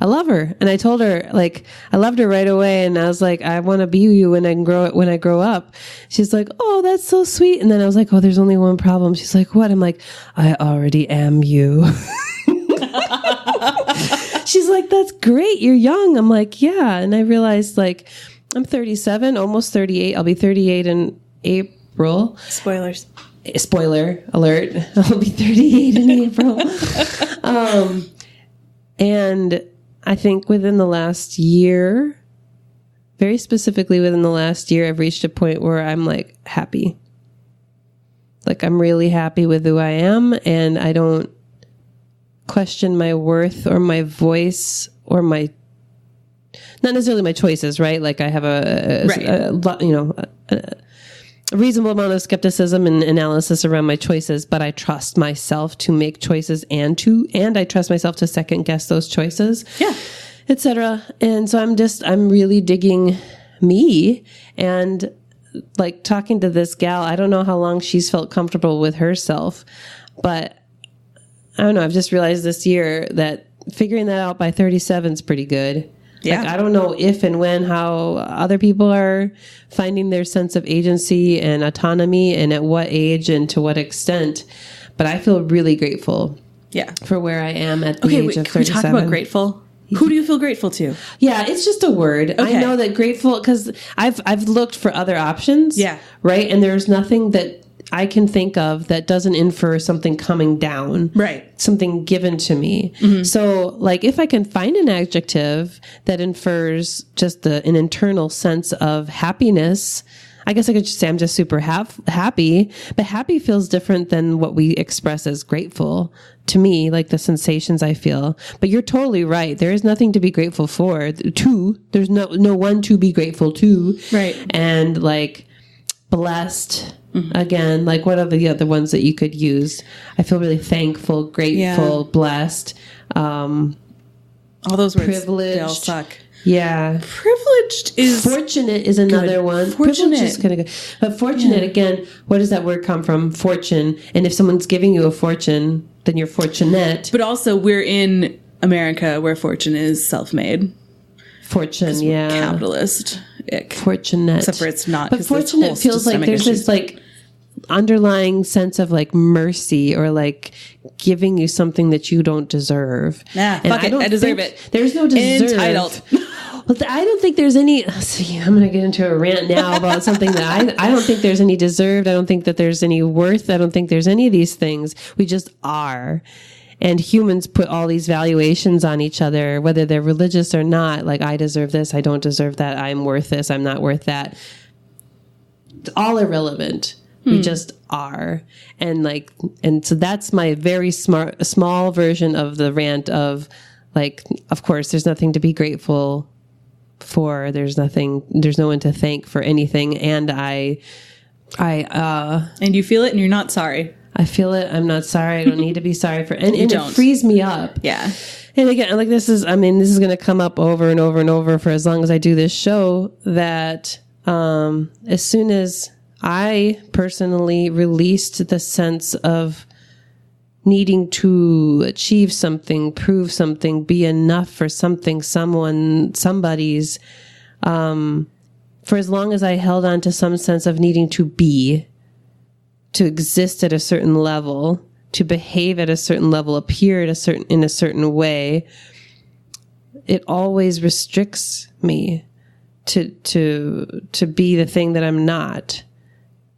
love her. And I told her, like, I loved her right away. And I was like, I want to be you when I grow up. She's like, oh, that's so sweet. And then I was like, oh, there's only one problem. She's like, what? I'm like, I already am you. She's like, that's great. You're young. I'm like, yeah. And I realized, like, I'm 37, almost 38. I'll be 38 in April. Spoilers. Spoiler alert. I'll be 38 in April. And I think within the last year, very specifically within the last year, I've reached a point where I'm like happy. Like I'm really happy with who I am, and I don't question my worth or my voice or my, not necessarily my choices, right? Like I have a reasonable amount of skepticism and analysis around my choices, but I trust myself to make choices and I trust myself to second guess those choices, etc. And so I'm really digging me, and like talking to this gal, I don't know how long she's felt comfortable with herself, but I don't know. I've just realized this year that figuring that out by 37 is pretty good. Yeah. Like, I don't know if and when, how other people are finding their sense of agency and autonomy and at what age and to what extent. But I feel really grateful for where I am at the age of 37. Can we talk about grateful? Who do you feel grateful to? Yeah, it's just a word. Okay. I know that grateful, because I've looked for other options. Yeah. Right? And there's nothing that I can think of that doesn't infer something coming down. Right. Something given to me. So like if I can find an adjective that infers just an internal sense of happiness, I guess I could just say I'm just super happy, but happy feels different than what we express as grateful to me, like the sensations I feel. But you're totally right. There is nothing to be grateful for. There's no one to be grateful to. Right. And like blessed, again, like what are the other ones that you could use? I feel really thankful, grateful, blessed. All those words, privileged. they all suck. Yeah. Privileged is... Fortunate is another one. Fortunate. Privilege is kind of good. But fortunate, again, where does that word come from? Fortune. And if someone's giving you a fortune, then you're fortunate. But also, we're in America where fortune is self-made. Fortune, yeah. Capitalist. Ick. Fortunate. Except for it's not. But 'cause there's fortunate whole feels like systemic there's issues. this like underlying sense of like mercy or like giving you something that you don't deserve. Nah, And fuck it. I deserve think it. There's no deserve. Entitled. Well, I don't think there's any. See, I'm going to get into a rant now about something that I don't think there's any deserved. I don't think that there's any worth. I don't think there's any of these things. We just are. And humans put all these valuations on each other, whether they're religious or not. Like, I deserve this. I don't deserve that. I'm worth this. I'm not worth that. It's all irrelevant. We just are. And so that's my very small version of the rant of like, of course, there's nothing to be grateful for. There's no one to thank for anything. And and you feel it and you're not sorry. I feel it. I'm not sorry. I don't need to be sorry for, and don't. it frees me up. Yeah. And again, like this is going to come up over and over and over for as long as I do this show, that as soon as I personally released the sense of needing to achieve something, prove something, be enough for something, somebody's, for as long as I held on to some sense of needing to be, to exist at a certain level, to behave at a certain level, appear in a certain way, it always restricts me to be the thing that I'm not,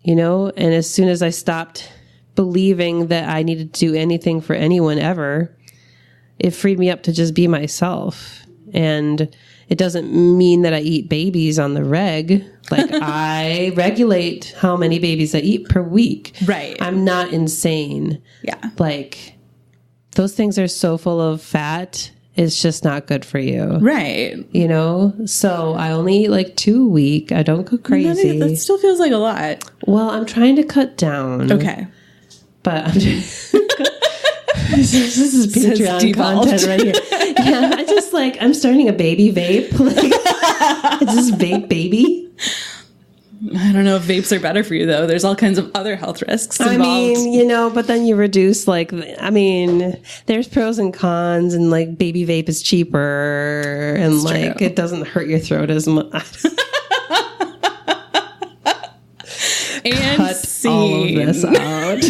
you know? And as soon as I stopped believing that I needed to do anything for anyone ever, it freed me up to just be myself. And it doesn't mean that I eat babies on the reg. Like I regulate how many babies I eat per week. Right. I'm not insane. Yeah. Like those things are so full of fat. It's just not good for you. Right. You know? So I only eat like 2 a week. I don't go crazy. That still feels like a lot. Well, I'm trying to cut down. Okay. But I'm just, this is Patreon devolved. content right here. Yeah, I'm starting a baby vape. Like, it's just vape baby. I don't know if vapes are better for you though. There's all kinds of other health risks involved. I mean, you know, but then you reduce there's pros and cons, and like baby vape is cheaper, and like true. it doesn't hurt your throat as much. And Cut all of this out.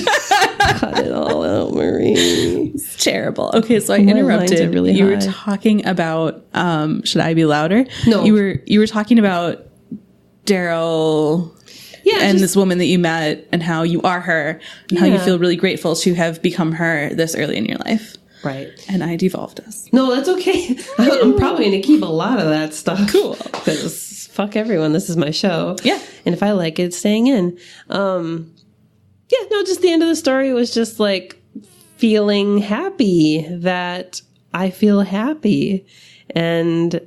Cut it all out, Marie. It's terrible. Okay, so I lines interrupted. are really You were high. talking about should I be louder? No. You were talking about Daryl and this woman that you met and how you are her and how you feel really grateful to have become her this early in your life. Right. And I devolved us. No, that's okay. I'm probably going to keep a lot of that stuff. Cool. Because fuck everyone. This is my show. Yeah. And if I like it, it's staying in. Just the end of the story was just like feeling happy that I feel happy. And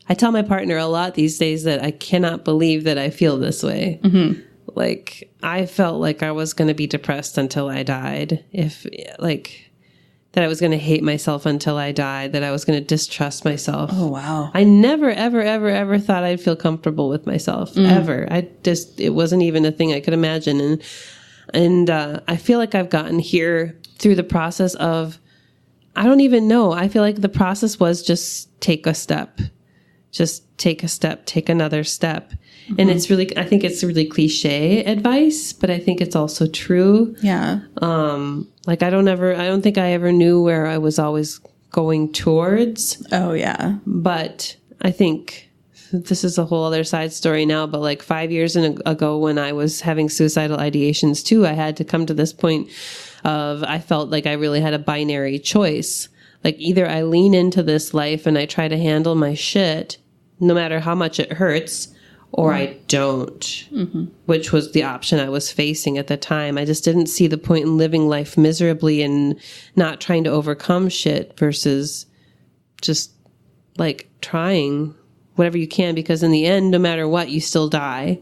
I tell my partner a lot these days that I cannot believe that I feel this way. Mm-hmm. Like, I felt like I was going to be depressed until I died. That I was going to hate myself until I died, that I was going to distrust myself. Oh, wow. I never, ever, ever, ever thought I'd feel comfortable with myself, ever. It wasn't even a thing I could imagine. And I feel like I've gotten here through the process of, I don't even know. I feel like the process was just take a step. Just take a step, take another step. Mm-hmm. And I think it's really cliche advice, but I think it's also true. Yeah. I don't think I ever knew where I was always going towards. Oh, yeah. But I think this is a whole other side story now, but like 5 years ago when I was having suicidal ideations too, I had to come to this point of, I felt like I really had a binary choice. Like either I lean into this life and I try to handle my shit, no matter how much it hurts, or I don't, which was the option I was facing at the time. I just didn't see the point in living life miserably and not trying to overcome shit versus just like trying whatever you can, because in the end, no matter what, you still die.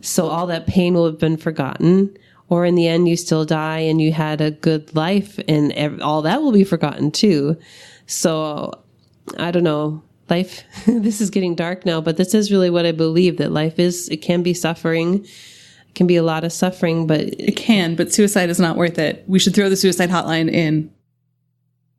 So all that pain will have been forgotten, or in the end, you still die and you had a good life, and all that will be forgotten too. So I don't know. Life, this is getting dark now, but this is really what I believe, that life is, it can be suffering. It can be a lot of suffering, but It can, but suicide is not worth it. We should throw the suicide hotline in.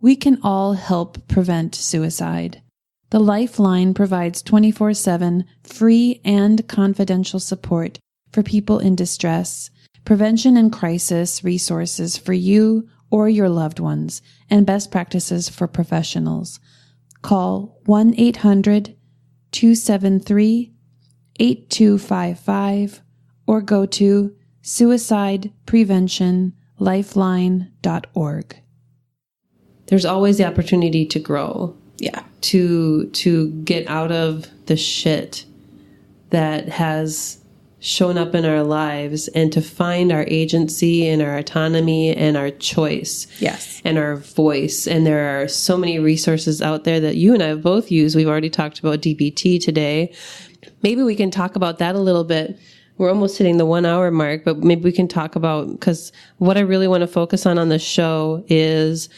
We can all help prevent suicide. The Lifeline provides 24/7 free and confidential support for people in distress, prevention and crisis resources for you or your loved ones, and best practices for professionals. Call 1-800-273-8255 or go to suicidepreventionlifeline.org. there's always the opportunity to grow, Yeah. to get out of the shit that has shown up in our lives, and to find our agency and our autonomy and our choice. Yes. And our voice. And there are so many resources out there that you and I have both used. We've already talked about DBT today. Maybe we can talk about that a little bit. We're almost hitting the 1 hour mark, but maybe we can talk about, because what I really want to focus on the show is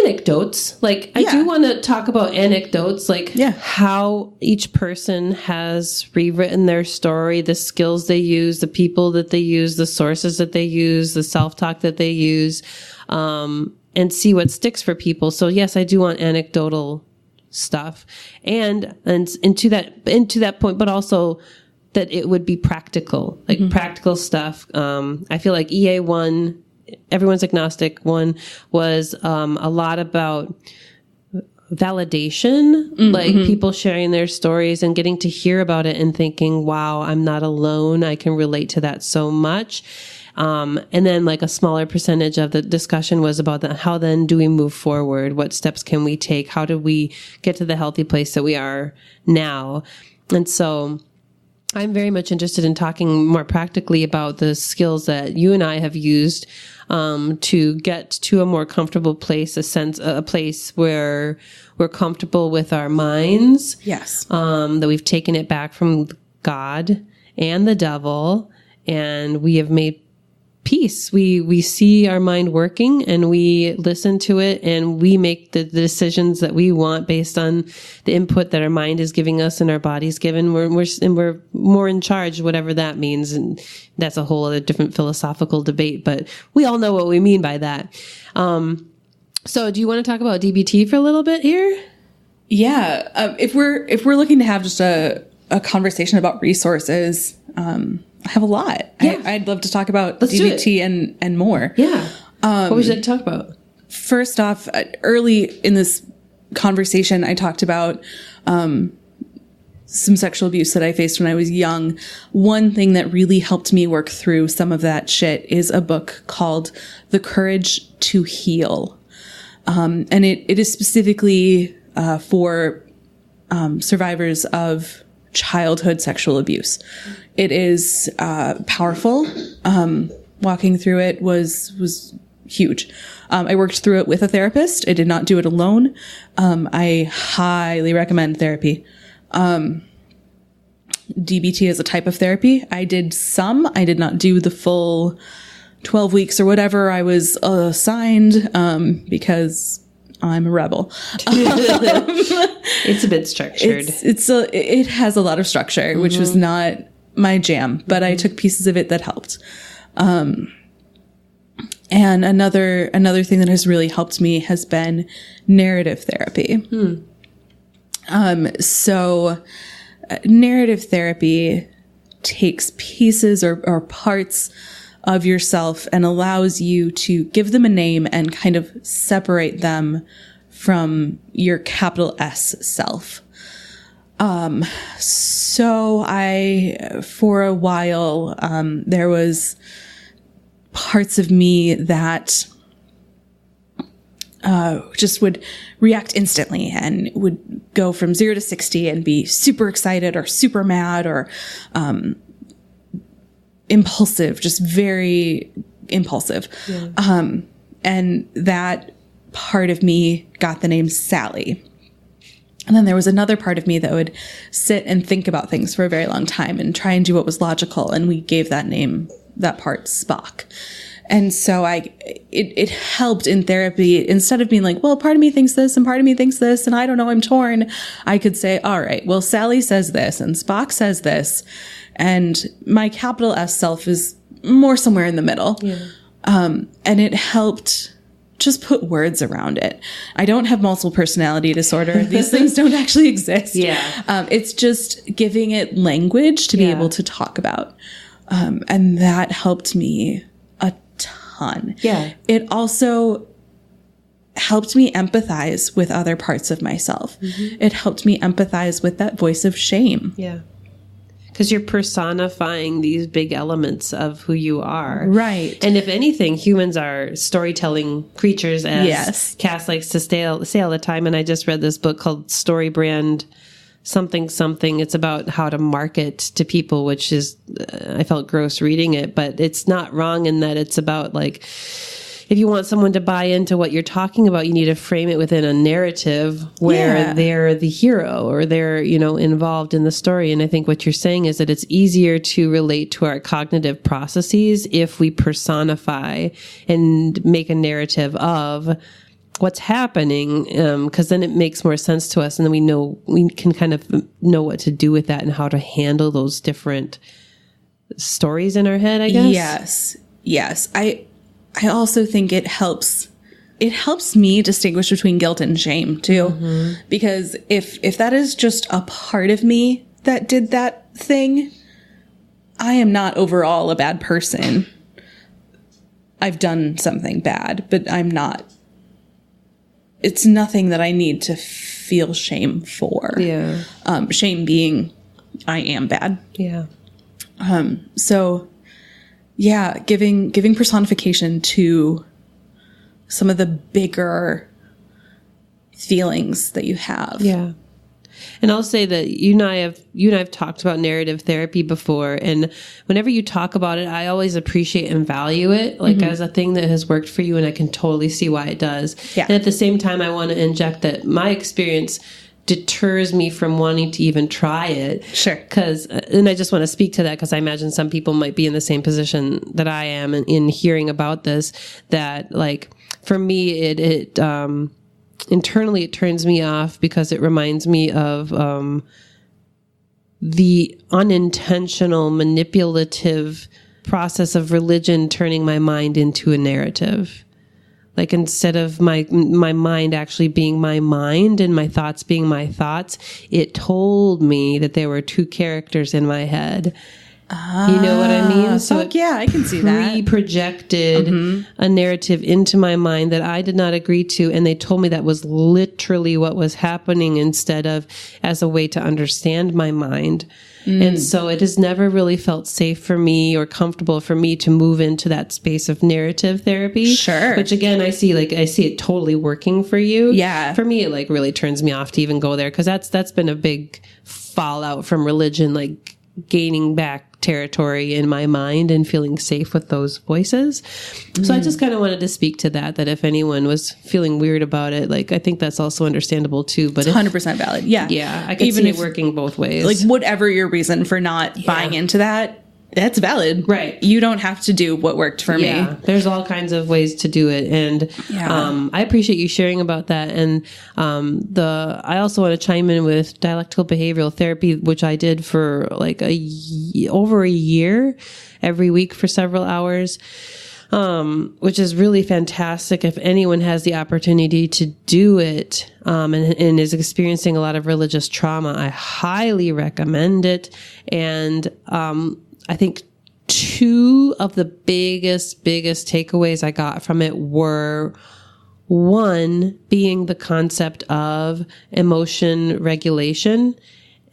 anecdotes. Like, I do want to talk about anecdotes, like how each person has rewritten their story, the skills they use, the people that they use, the sources that they use, the self-talk that they use, and see what sticks for people. So yes, I do want anecdotal stuff, and to that point, but also that it would be practical, like practical stuff. I feel like EA1, Everyone's Agnostic one, was a lot about validation, like people sharing their stories and getting to hear about it and thinking, wow, I'm not alone. I can relate to that so much. And then like a smaller percentage of the discussion was about how then do we move forward? What steps can we take? How do we get to the healthy place that we are now? And so I'm very much interested in talking more practically about the skills that you and I have used to get to a more comfortable place, a place where we're comfortable with our minds. Yes. That we've taken it back from God and the devil, and we have made peace. We see our mind working, and we listen to it, and we make the decisions that we want based on the input that our mind is giving us and our body's given. We're more in charge, whatever that means. And that's a whole other different philosophical debate, but we all know what we mean by that. So do you want to talk about DBT for a little bit here? Yeah. If we're looking to have just a conversation about resources, I have a lot. Yeah. I'd love to talk about Let's do DBT and more. Yeah. What would you like to talk about? First off, early in this conversation, I talked about some sexual abuse that I faced when I was young. One thing that really helped me work through some of that shit is a book called The Courage to Heal. And it is specifically for survivors of childhood sexual abuse. It is powerful. Walking through it was huge. I worked through it with a therapist. I did not do it alone. I highly recommend therapy. DBT is a type of therapy. I did some. I did not do the full 12 weeks or whatever I was assigned because I'm a rebel. It's a bit structured. It has a lot of structure, which was not my jam, but I took pieces of it that helped. And another thing that has really helped me has been narrative therapy. So narrative therapy takes pieces or parts of yourself and allows you to give them a name and kind of separate them from your capital S self. So for a while, there was parts of me that just would react instantly and would go from 0 to 60 and be super excited or super mad or impulsive, just very impulsive. Yeah. And that part of me got the name Sally. And then there was another part of me that would sit and think about things for a very long time and try and do what was logical. And we gave that name, that part, Spock. And so it helped in therapy. Instead of being like, well, part of me thinks this and part of me thinks this, and I don't know, I'm torn. I could say, all right, well, Sally says this and Spock says this. And my capital S self is more somewhere in the middle. Yeah. And it helped just put words around it. I don't have multiple personality disorder. These things don't actually exist. Yeah. It's just giving it language to be able to talk about. And that helped me a ton. Yeah. It also helped me empathize with other parts of myself. Mm-hmm. It helped me empathize with that voice of shame. Yeah. Because you're personifying these big elements of who you are. Right. And if anything, humans are storytelling creatures, as Cass likes to say all the time. And I just read this book called Story Brand something. It's about how to market to people, which is, I felt gross reading it, but it's not wrong in that it's about like, if you want someone to buy into what you're talking about, you need to frame it within a narrative where they're the hero or they're, involved in the story. And I think what you're saying is that it's easier to relate to our cognitive processes if we personify and make a narrative of what's happening, because then it makes more sense to us. And then we can kind of know what to do with that and how to handle those different stories in our head, I guess. Yes. I also think it helps me distinguish between guilt and shame too. Mm-hmm. Because if that is just a part of me that did that thing, I am not overall a bad person. I've done something bad, but I'm not. It's nothing that I need to feel shame for. Yeah. Shame being I am bad. Yeah. So yeah, giving personification to some of the bigger feelings that you have. Yeah. And I'll say that you and I have talked about narrative therapy before, and whenever you talk about it, I always appreciate and value it, like as a thing that has worked for you, and I can totally see why it does. Yeah. And at the same time, I want to inject that my experience deters me from wanting to even try it. Sure. And I just want to speak to that because I imagine some people might be in the same position that I am in hearing about this, that like for me, it internally it turns me off because it reminds me of the unintentional manipulative process of religion turning my mind into a narrative. Like instead of my mind actually being my mind and my thoughts being my thoughts, it told me that there were two characters in my head. You know what I mean? So yeah, I can see that. Pre-projected a narrative into my mind that I did not agree to, and they told me that was literally what was happening instead of as a way to understand my mind. And so it has never really felt safe for me or comfortable for me to move into that space of narrative therapy. Sure. Which again, I see it totally working for you. Yeah. For me, it really turns me off to even go there, because that's been a big fallout from religion, gaining back territory in my mind and feeling safe with those voices. So I just kind of wanted to speak to that if anyone was feeling weird about it, I think that's also understandable too. But it's 100% valid. Yeah. Yeah. I can see it working both ways. Whatever your reason for not buying into that, that's valid. Right. You don't have to do what worked for me. There's all kinds of ways to do it. And I appreciate you sharing about that. And I also want to chime in with dialectical behavioral therapy, which I did for over a year, every week for several hours, which is really fantastic. If anyone has the opportunity to do it and is experiencing a lot of religious trauma, I highly recommend it. And I think two of the biggest takeaways I got from it were, one being the concept of emotion regulation,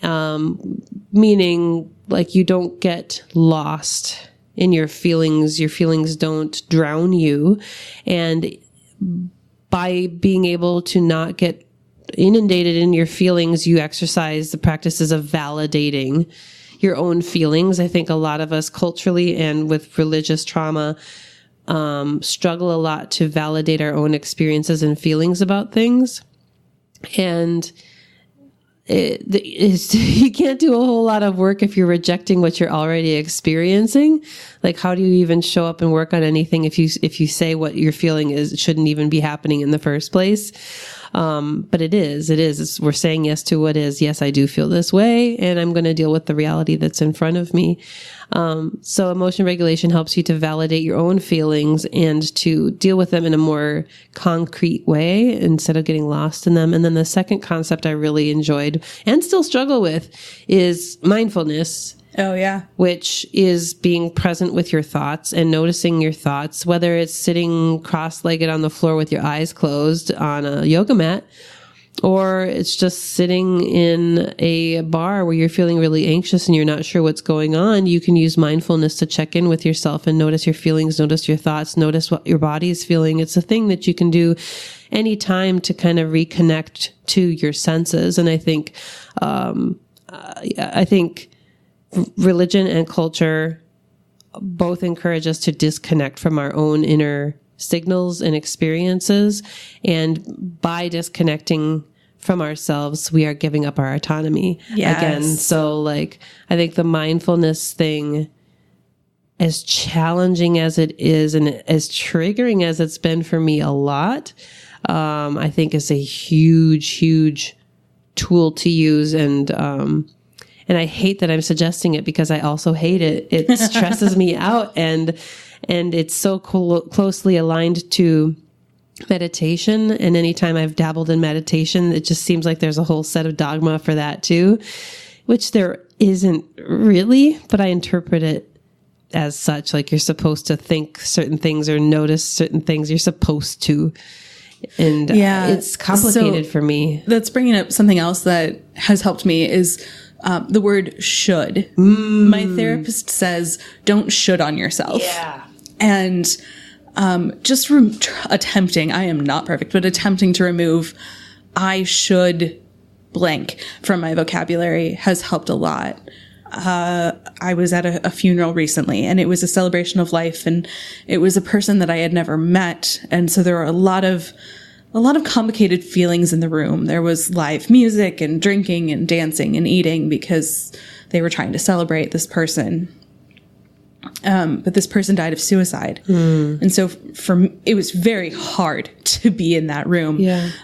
meaning like you don't get lost in your feelings don't drown you. And by being able to not get inundated in your feelings, you exercise the practices of validating your own feelings. I think a lot of us culturally and with religious trauma struggle a lot to validate our own experiences and feelings about things. And you can't do a whole lot of work if you're rejecting what you're already experiencing. Like, how do you even show up and work on anything if you say what you're feeling is shouldn't even be happening in the first place? But it is. We're saying yes to what is. Yes, I do feel this way, and I'm going to deal with the reality that's in front of me. So emotion regulation helps you to validate your own feelings and to deal with them in a more concrete way instead of getting lost in them. And then the second concept I really enjoyed and still struggle with is mindfulness. Oh, yeah. Which is being present with your thoughts and noticing your thoughts, whether it's sitting cross-legged on the floor with your eyes closed on a yoga mat, or it's just sitting in a bar where you're feeling really anxious and you're not sure what's going on. You can use mindfulness to check in with yourself and notice your feelings, notice your thoughts, notice what your body is feeling. It's a thing that you can do anytime to kind of reconnect to your senses. And I think religion and culture both encourage us to disconnect from our own inner signals and experiences. And by disconnecting from ourselves, we are giving up our autonomy again. So like, I think the mindfulness thing, as challenging as it is and as triggering as it's been for me a lot, I think is a huge, huge tool to use. And I hate that I'm suggesting it because I also hate it. It stresses me out, and it's so closely aligned to meditation. And anytime I've dabbled in meditation, it just seems like there's a whole set of dogma for that too, which there isn't really, but I interpret it as such. Like, you're supposed to think certain things or notice certain things. You're supposed to. And it's complicated for me. That's bringing up something else that has helped me is the word should. My therapist says, don't should on yourself. Yeah. And just attempting, I am not perfect, but attempting to remove I should blank from my vocabulary has helped a lot. I was at a funeral recently, and it was a celebration of life, and it was a person that I had never met. And so there were a lot of complicated feelings in the room. There was live music and drinking and dancing and eating because they were trying to celebrate this person. But this person died of suicide. And so it was very hard to be in that room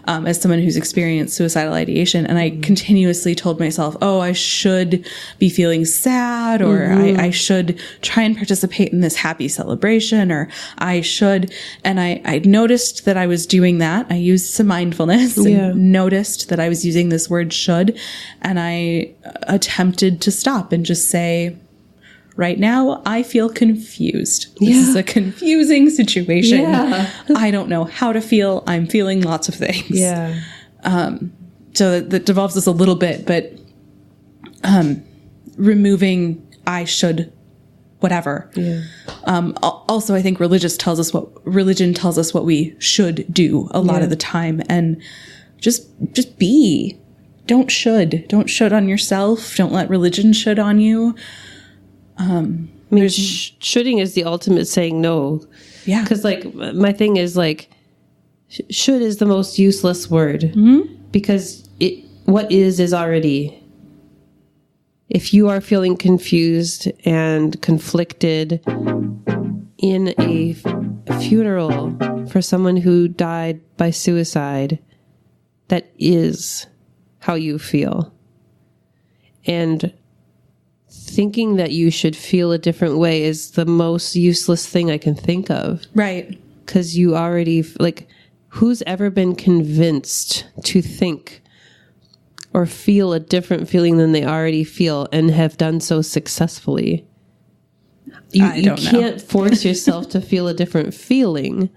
as someone who's experienced suicidal ideation. And I continuously told myself, oh, I should be feeling sad, or I should try and participate in this happy celebration, or I should. And I noticed that I was doing that. I used some mindfulness and noticed that I was using this word should. And I attempted to stop and just say, right now, I feel confused. This is a confusing situation. I don't know how to feel. I'm feeling lots of things. So that devolves us a little bit, but removing I should whatever. Also, I think religion tells us what we should do a lot of the time, and just be. Don't should on yourself. Don't let religion should on you. I mean, shoulding is the ultimate saying no. Yeah. Because, like, my thing is, like, should is the most useless word. Because what is already. If you are feeling confused and conflicted in a funeral for someone who died by suicide, that is how you feel. And thinking that you should feel a different way is the most useless thing I can think of. Right. Because you already, like, who's ever been convinced to think or feel a different feeling than they already feel and have done so successfity? You can't force yourself to feel a different feeling.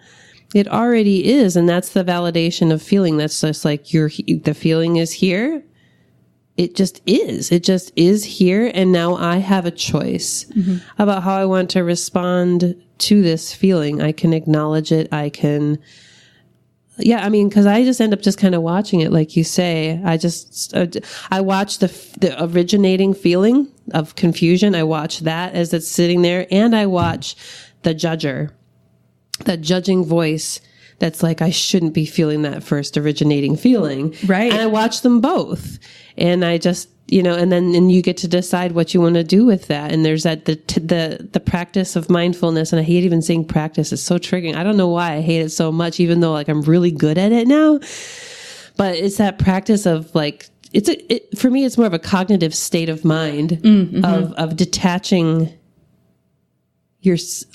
It already is. And that's the validation of feeling. That's just like the feeling is here. it just is here. And now I have a choice about how I want to respond to this feeling. I can acknowledge it. I can, cause I just end up just kind of watching it. Like you say, I watch the originating feeling of confusion. I watch that as it's sitting there, and I watch the judging voice that's like, I shouldn't be feeling that first originating feeling. Right. And I watch them both. And I just, and you get to decide what you want to do with that. And there's that, the practice of mindfulness. And I hate even saying practice. It's so triggering. I don't know why I hate it so much, even though like I'm really good at it now. But it's that practice of like, for me, it's more of a cognitive state of mind of detaching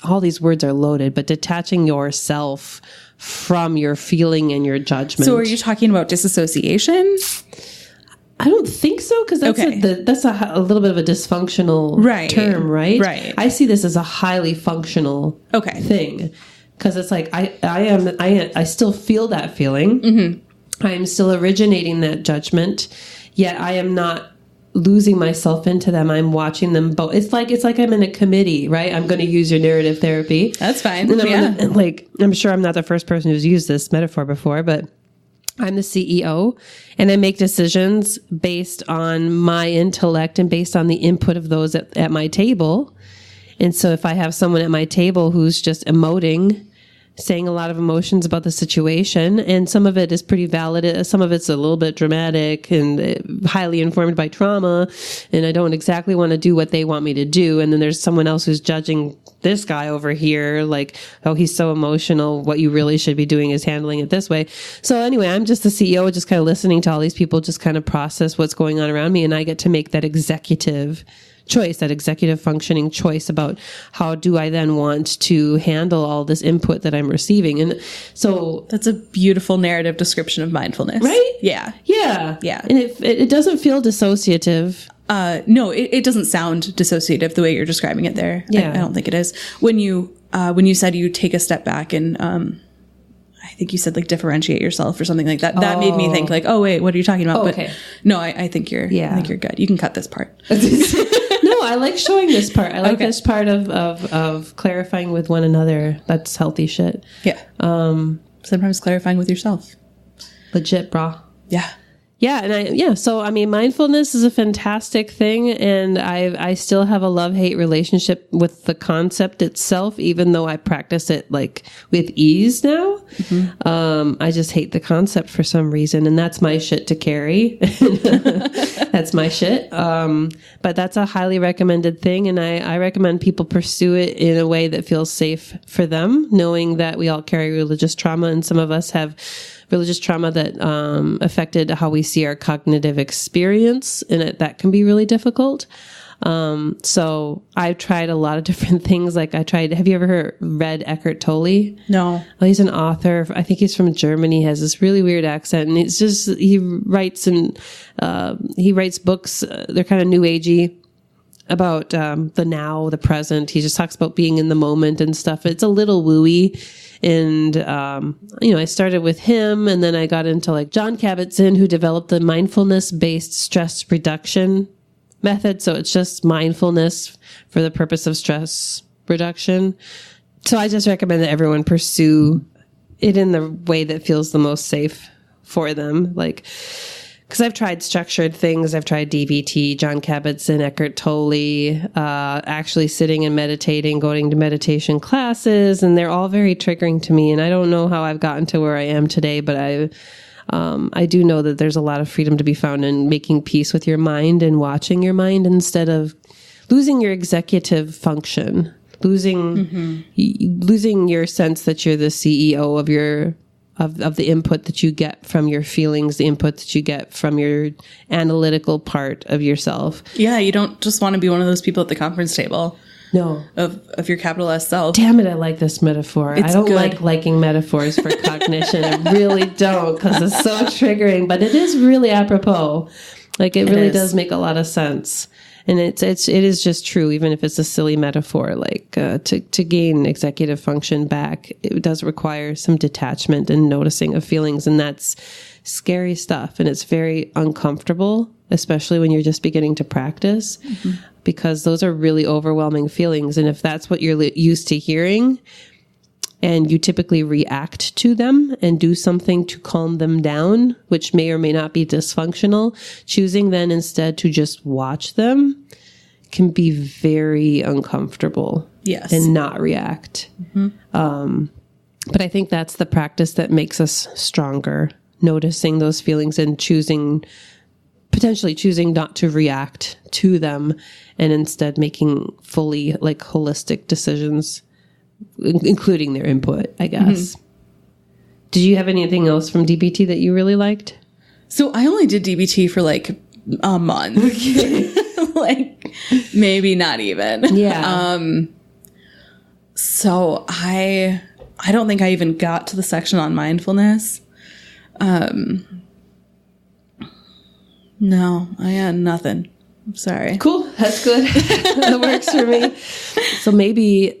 all these words are loaded, but detaching yourself from your feeling and your judgment. So are you talking about disassociation? I don't think so, because that's a little bit of a dysfunctional term, right? Right. I see this as a highly functional thing, because it's like I still feel that feeling. I am still originating that judgment, yet I am not losing myself into them. I'm watching them both. It's like I'm in a committee, right? I'm going to use your narrative therapy. That's fine. And I'm sure I'm not the first person who's used this metaphor before, but I'm the CEO, and I make decisions based on my intellect and based on the input of those at my table. And so if I have someone at my table who's just emoting, saying a lot of emotions about the situation, and some of it is pretty valid. Some of it's a little bit dramatic and highly informed by trauma, and I don't exactly want to do what they want me to do. And then there's someone else who's judging this guy over here, like, oh, he's so emotional. What you really should be doing is handling it this way. So anyway, I'm just the CEO, just kind of listening to all these people just kind of process what's going on around me, and I get to make that executive choice, that executive functioning choice about how do I then want to handle all this input that I'm receiving. And so that's a beautiful narrative description of mindfulness. Right? Yeah. And it doesn't feel dissociative. No, it doesn't sound dissociative the way you're describing it there. Yeah. I don't think it is. When you said you take a step back and, I think you said like differentiate yourself or something like that. That made me think like, oh wait, what are you talking about? Oh, okay. But no, I think you're good. You can cut this part. No, I like showing this part. I like this part of clarifying with one another. That's healthy shit. Yeah. Sometimes clarifying with yourself. Legit, brah. Yeah. Yeah. So, I mean, mindfulness is a fantastic thing. And I still have a love-hate relationship with the concept itself, even though I practice it like with ease now. I just hate the concept for some reason. And that's my shit to carry. That's my shit. But that's a highly recommended thing. And I recommend people pursue it in a way that feels safe for them, knowing that we all carry religious trauma, and some of us have religious trauma that affected how we see our cognitive experience, and that can be really difficult. So I've tried a lot of different things. Like have you ever read Eckhart Tolle? No. Well, he's an author. I think he's from Germany. He has this really weird accent, and it's just, he writes books. They're kind of new agey about the now, the present. He just talks about being in the moment and stuff. It's a little wooey. And, I started with him, and then I got into like Jon Kabat-Zinn, who developed the mindfulness-based stress reduction method. So it's just mindfulness for the purpose of stress reduction. So I just recommend that everyone pursue it in the way that feels the most safe for them. Like, because I've tried structured things. I've tried DBT, Jon Kabat-Zinn, Eckhart Tolle, actually sitting and meditating, going to meditation classes, and they're all very triggering to me. And I don't know how I've gotten to where I am today, but I do know that there's a lot of freedom to be found in making peace with your mind and watching your mind instead of losing your executive function, losing your sense that you're the CEO of your of the input that you get from your feelings, the input that you get from your analytical part of yourself. Yeah, you don't just want to be one of those people at the conference table. No. Of your capital S self. Damn it, I like this metaphor. It's I don't good. like liking metaphors for cognition. I really don't, because it's so triggering, but it is really apropos. Like it really does make a lot of sense. And it is just true, even if it's a silly metaphor. Like to gain executive function back, it does require some detachment and noticing of feelings, and that's scary stuff, and it's very uncomfortable, especially when you're just beginning to practice, because those are really overwhelming feelings. And if that's what you're used to hearing, and you typically react to them and do something to calm them down, which may or may not be dysfunctional, choosing then instead to just watch them can be very uncomfortable. Yes. And not react. But I think that's the practice that makes us stronger, noticing those feelings and potentially choosing not to react to them, and instead making fully like holistic decisions, including their input, I guess. Did you have anything else from DBT that you really liked? So I only did DBT for like a month. Like maybe not even. Yeah. So I don't think I even got to the section on mindfulness. No, I had nothing. I'm sorry. Cool. That's good. That works for me. So maybe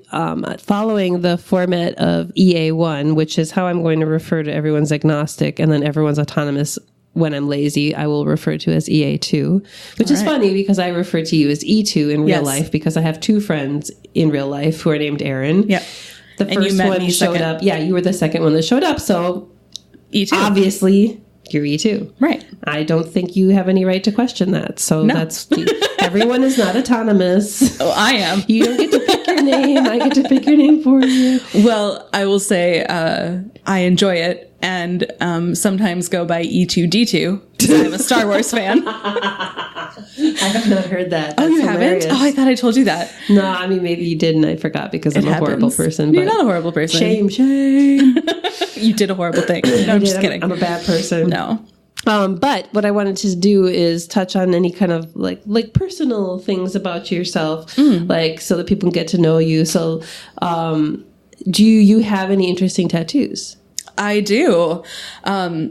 following the format of EA1, which is how I'm going to refer to everyone's agnostic, and then everyone's autonomous when I'm lazy, I will refer to as EA2, which is funny because I refer to you as E2 in real life, because I have two friends in real life who are named Aaron. Yep. The first one showed up. Yeah, you were the second one that showed up. So E2. Obviously, you're E2. Right. I don't think you have any right to question that. So that's everyone is not autonomous. Oh, I am. You don't get to pick your name. I get to pick your name for you. Well, I will say I enjoy it, and sometimes go by E2D2 because I'm a Star Wars fan. I have not heard that. That's you hilarious. haven't? Oh, I thought I told you that. No, I mean, maybe you did and I forgot because I'm a horrible person. You're but not a horrible person. Shame. You did a horrible thing. No, I'm just kidding. I'm a bad person. No. But what I wanted to do is touch on any kind of like personal things about yourself, like so that people can get to know you. So, do you have any interesting tattoos? I do.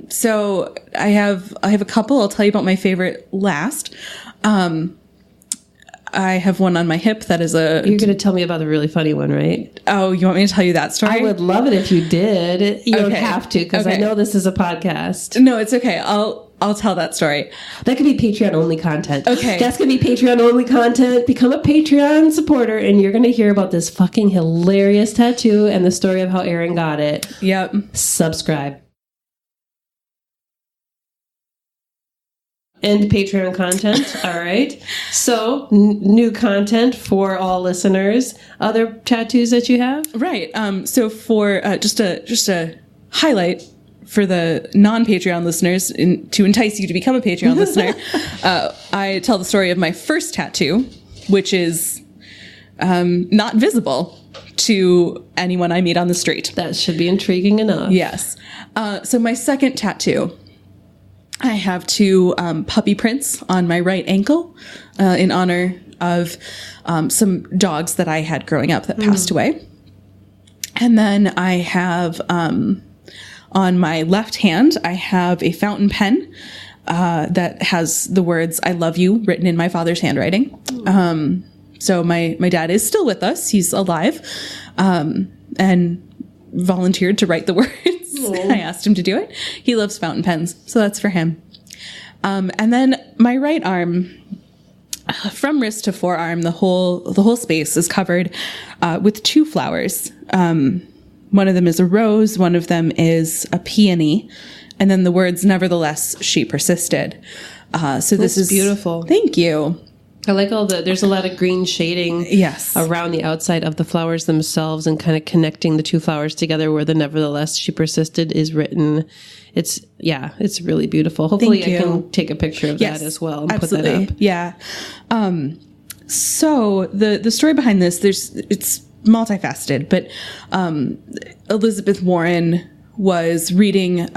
So I have a couple. I'll tell you about my favorite last. I have one on my hip that is a... You're going to tell me about the really funny one, right? Oh, you want me to tell you that story? I would love it if you did. You don't have to, because I know this is a podcast. No, it's okay. I'll tell that story. That could be Patreon only content. Okay. That's going to be Patreon only content. Become a Patreon supporter and you're going to hear about this fucking hilarious tattoo and the story of how Aaron got it. Yep. Subscribe. And Patreon content. All right. So new content for all listeners. Other tattoos that you have? Right. So for just a highlight for the non-Patreon listeners, to entice you to become a Patreon listener, I tell the story of my first tattoo, which is not visible to anyone I meet on the street. That should be intriguing enough. Yes. So my second tattoo, I have two puppy prints on my right ankle in honor of some dogs that I had growing up that passed away. And then I have on my left hand, I have a fountain pen that has the words "I love you" written in my father's handwriting. So my dad is still with us. He's alive and volunteered to write the words. I asked him to do it. He loves fountain pens, so that's for him. And then my right arm, from wrist to forearm, the whole space is covered with two flowers. One of them is a rose, one of them is a peony, and then the words "Nevertheless, she persisted." So this is beautiful. Thank you. I like there's a lot of green shading around the outside of the flowers themselves and kind of connecting the two flowers together where the "Nevertheless she persisted" is written. It's really beautiful. Hopefully I can take a picture of that as well and absolutely. put that up. Yeah. So the story behind this, it's multifaceted, but Elizabeth Warren was reading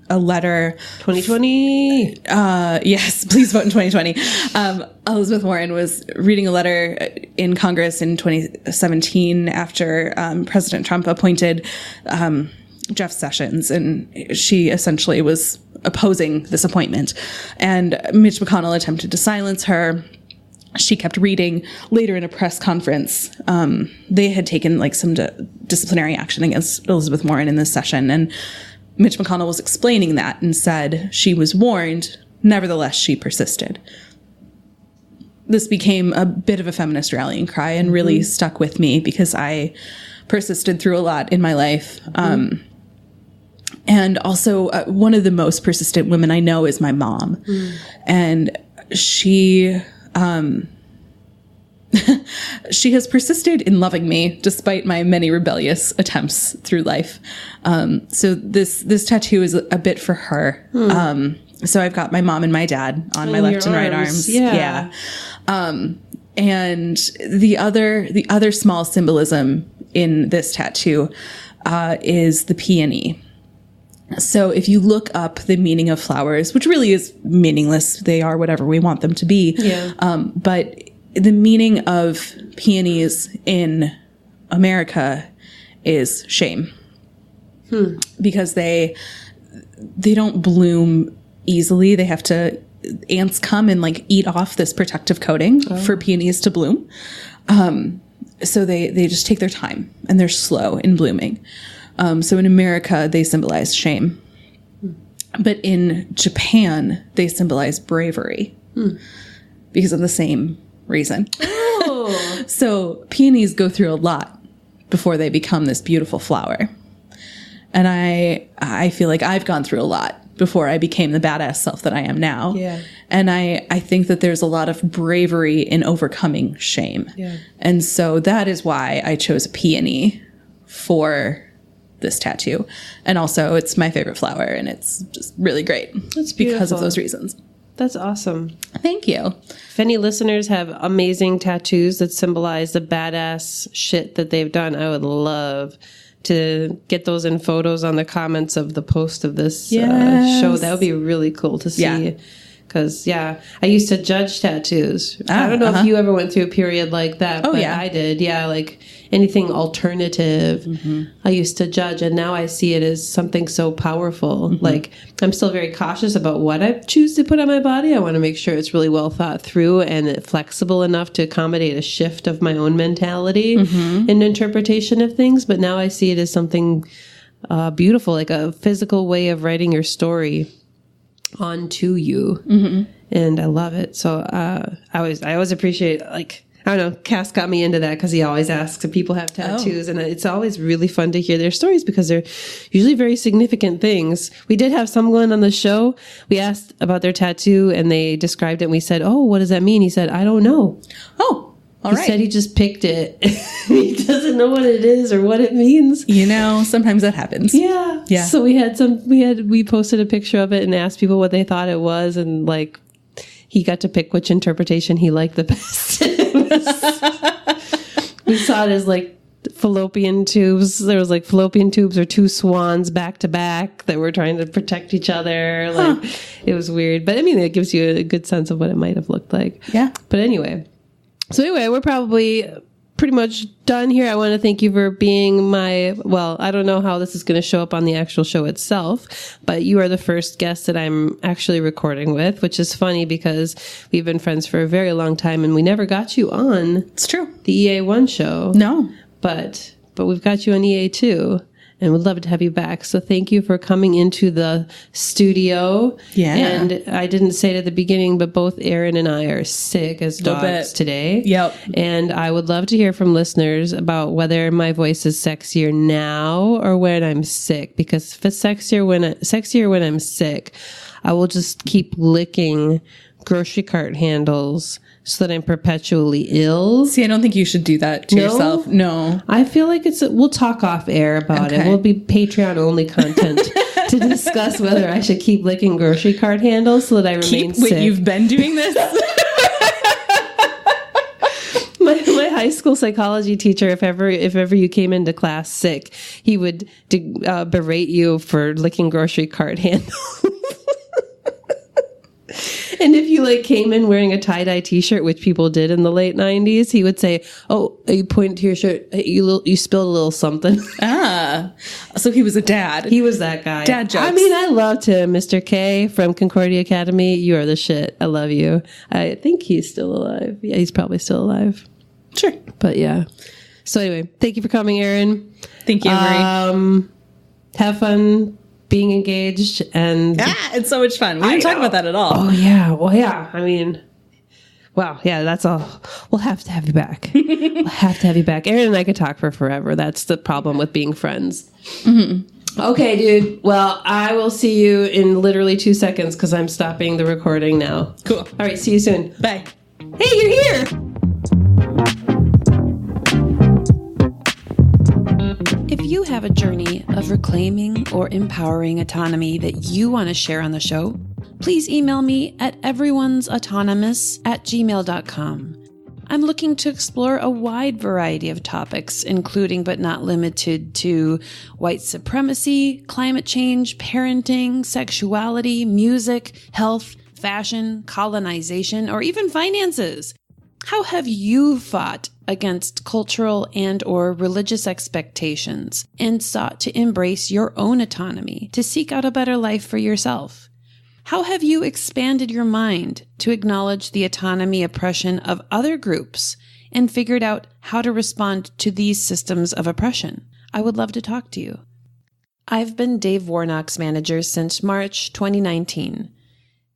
a letter. 2020. Yes, please vote in 2020. Elizabeth Warren was reading a letter in Congress in 2017 after President Trump appointed Jeff Sessions, and she essentially was opposing this appointment. And Mitch McConnell attempted to silence her. She kept reading. Later in a press conference, they had taken some disciplinary action against Elizabeth Warren in this session, and Mitch McConnell was explaining that and said she was warned. Nevertheless, she persisted. This became a bit of a feminist rallying cry and really stuck with me because I persisted through a lot in my life. And also one of the most persistent women I know is my mom. And she she has persisted in loving me despite my many rebellious attempts through life. So this tattoo is a bit for her. So I've got my mom and my dad on my left and right arms. Yeah. And the other small symbolism in this tattoo is the peony. So if you look up the meaning of flowers, which really is meaningless, they are whatever we want them to be. But the meaning of peonies in America is shame. Because they don't bloom easily. They have to, ants come and like eat off this protective coating for peonies to bloom. So they just take their time and they're slow in blooming. So in America, they symbolize shame. But in Japan, they symbolize bravery because of the same reason. So peonies go through a lot before they become this beautiful flower. And I feel like I've gone through a lot before I became the badass self that I am now. And I think that there's a lot of bravery in overcoming shame. And so that is why I chose a peony for this tattoo. And also it's my favorite flower and it's just really great. That's because of beautiful. those reasons. That's awesome. Thank you. If any listeners have amazing tattoos that symbolize the badass shit that they've done, I would love to get those in photos on the comments of the post of this show. That would be really cool to see. Because, I used to judge tattoos. I don't know if you ever went through a period like that, but I did. Like anything alternative, I used to judge. And now I see it as something so powerful. Like, I'm still very cautious about what I choose to put on my body. I want to make sure it's really well thought through and flexible enough to accommodate a shift of my own mentality and interpretation of things. But now I see it as something beautiful, like a physical way of writing your story onto you. And I love it. So I always appreciate, like, I don't know, Cass got me into that because he always asks if people have tattoos, and it's always really fun to hear their stories because they're usually very significant things. We did have someone on the show. We asked about their tattoo and they described it and we said, "Oh, what does that mean?" He said, "I don't know." He said he just picked it. He doesn't know what it is or what it means. Sometimes that happens. Yeah. So we posted a picture of it and asked people what they thought it was, and like he got to pick which interpretation he liked the best. We saw it as like fallopian tubes. There was like fallopian tubes or two swans back to back that were trying to protect each other. Like it was weird, but I mean, it gives you a good sense of what it might have looked like. But anyway. So anyway, we're probably pretty much done here. I want to thank you for being I don't know how this is going to show up on the actual show itself, but you are the first guest that I'm actually recording with, which is funny because we've been friends for a very long time and we never got you on. It's true. The EA1 show. No. But we've got you on EA2. And would love to have you back. So thank you for coming into the studio. And I didn't say it at the beginning, but both Erin and I are sick as dogs today. And I would love to hear from listeners about whether my voice is sexier now or when I'm sick. Because if it's sexier when I'm sick, I will just keep licking grocery cart handles so that I'm perpetually ill. See, I don't think you should do that to yourself. No. I feel like we'll talk off air about it. We'll be Patreon only content to discuss whether I should keep licking grocery cart handles so that I remain sick. Wait, you've been doing this? My high school psychology teacher, if ever you came into class sick, he would berate you for licking grocery cart handles. And if you came in wearing a tie-dye t-shirt, which people did in the late 90s, he would say, "Oh, you pointed to your shirt, you spilled a little something." So he was a dad. He was that guy. Dad jokes. I mean, I loved him. Mr. K from Concordia Academy, you are the shit. I love you. I think he's still alive. Yeah, he's probably still alive. Sure. But yeah. So anyway, thank you for coming, Erin. Thank you, Marie. Have fun being engaged, and it's so much fun. We didn't talk about that at all. Oh yeah, well yeah. I mean, wow, yeah. That's all. We'll have to have you back. We'll have to have you back. Aaron and I could talk for forever. That's the problem with being friends. Mm-hmm. Okay, dude. Well, I will see you in literally 2 seconds because I'm stopping the recording now. Cool. All right. See you soon. Bye. Hey, you're here. If you have a journey of reclaiming or empowering autonomy that you want to share on the show, please email me at everyone'sautonomous@gmail.com. I'm looking to explore a wide variety of topics, including but not limited to white supremacy, climate change, parenting, sexuality, music, health, fashion, colonization, or even finances. How have you fought against cultural and or religious expectations and sought to embrace your own autonomy to seek out a better life for yourself? How have you expanded your mind to acknowledge the autonomy oppression of other groups and figured out how to respond to these systems of oppression? I would love to talk to you. I've been Dave Warnock's manager since March 2019.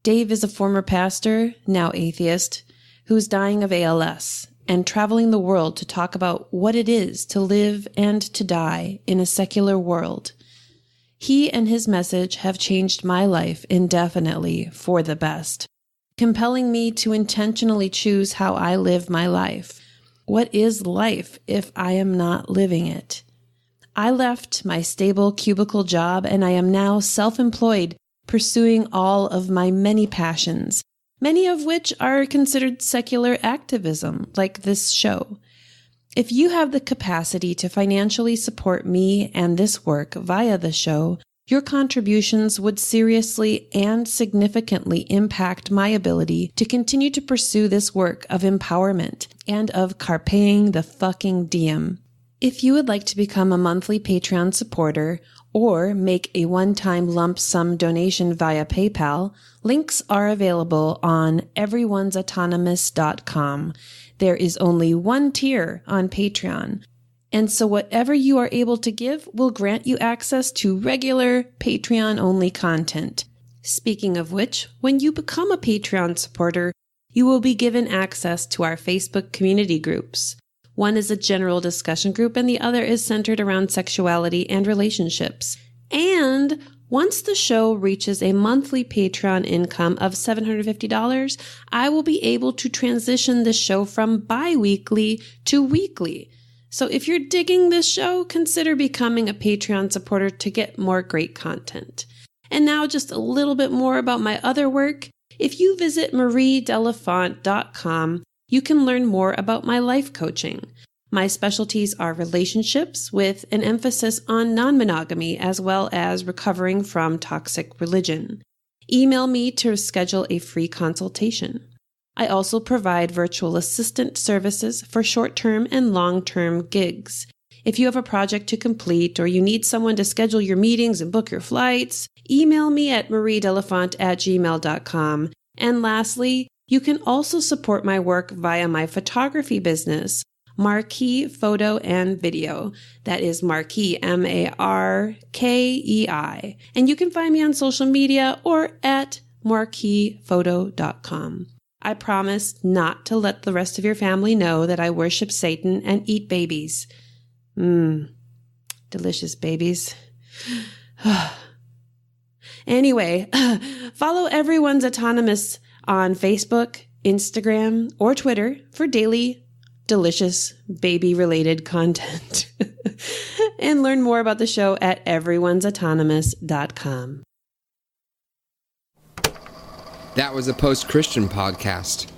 Dave is a former pastor, now atheist, who's dying of ALS and traveling the world to talk about what it is to live and to die in a secular world. He and his message have changed my life indefinitely for the best, compelling me to intentionally choose how I live my life. What is life if I am not living it? I left my stable cubicle job and I am now self-employed, pursuing all of my many passions, many of which are considered secular activism, like this show. If you have the capacity to financially support me and this work via the show, your contributions would seriously and significantly impact my ability to continue to pursue this work of empowerment and of carpeing the fucking diem. If you would like to become a monthly Patreon supporter or make a one-time lump sum donation via PayPal, links are available on everyone'sautonomous.com. There is only one tier on Patreon, and so whatever you are able to give will grant you access to regular Patreon-only content. Speaking of which, when you become a Patreon supporter, you will be given access to our Facebook community groups. One is a general discussion group, and the other is centered around sexuality and relationships. And once the show reaches a monthly Patreon income of $750, I will be able to transition the show from bi-weekly to weekly. So if you're digging this show, consider becoming a Patreon supporter to get more great content. And now just a little bit more about my other work. If you visit mariedelafont.com, you can learn more about my life coaching. My specialties are relationships with an emphasis on non-monogamy as well as recovering from toxic religion. Email me to schedule a free consultation. I also provide virtual assistant services for short-term and long-term gigs. If you have a project to complete or you need someone to schedule your meetings and book your flights, email me at mariedelafont@gmail.com. And lastly, you can also support my work via my photography business, Marquee Photo and Video. That is Marquee, MARKEI. And you can find me on social media or at marqueephoto.com. I promise not to let the rest of your family know that I worship Satan and eat babies. Delicious babies. Anyway, follow Everyone's Autonomous on Facebook, Instagram, or Twitter for daily, delicious baby-related content. And learn more about the show at everyone'sautonomous.com. That was a Post-Christian podcast.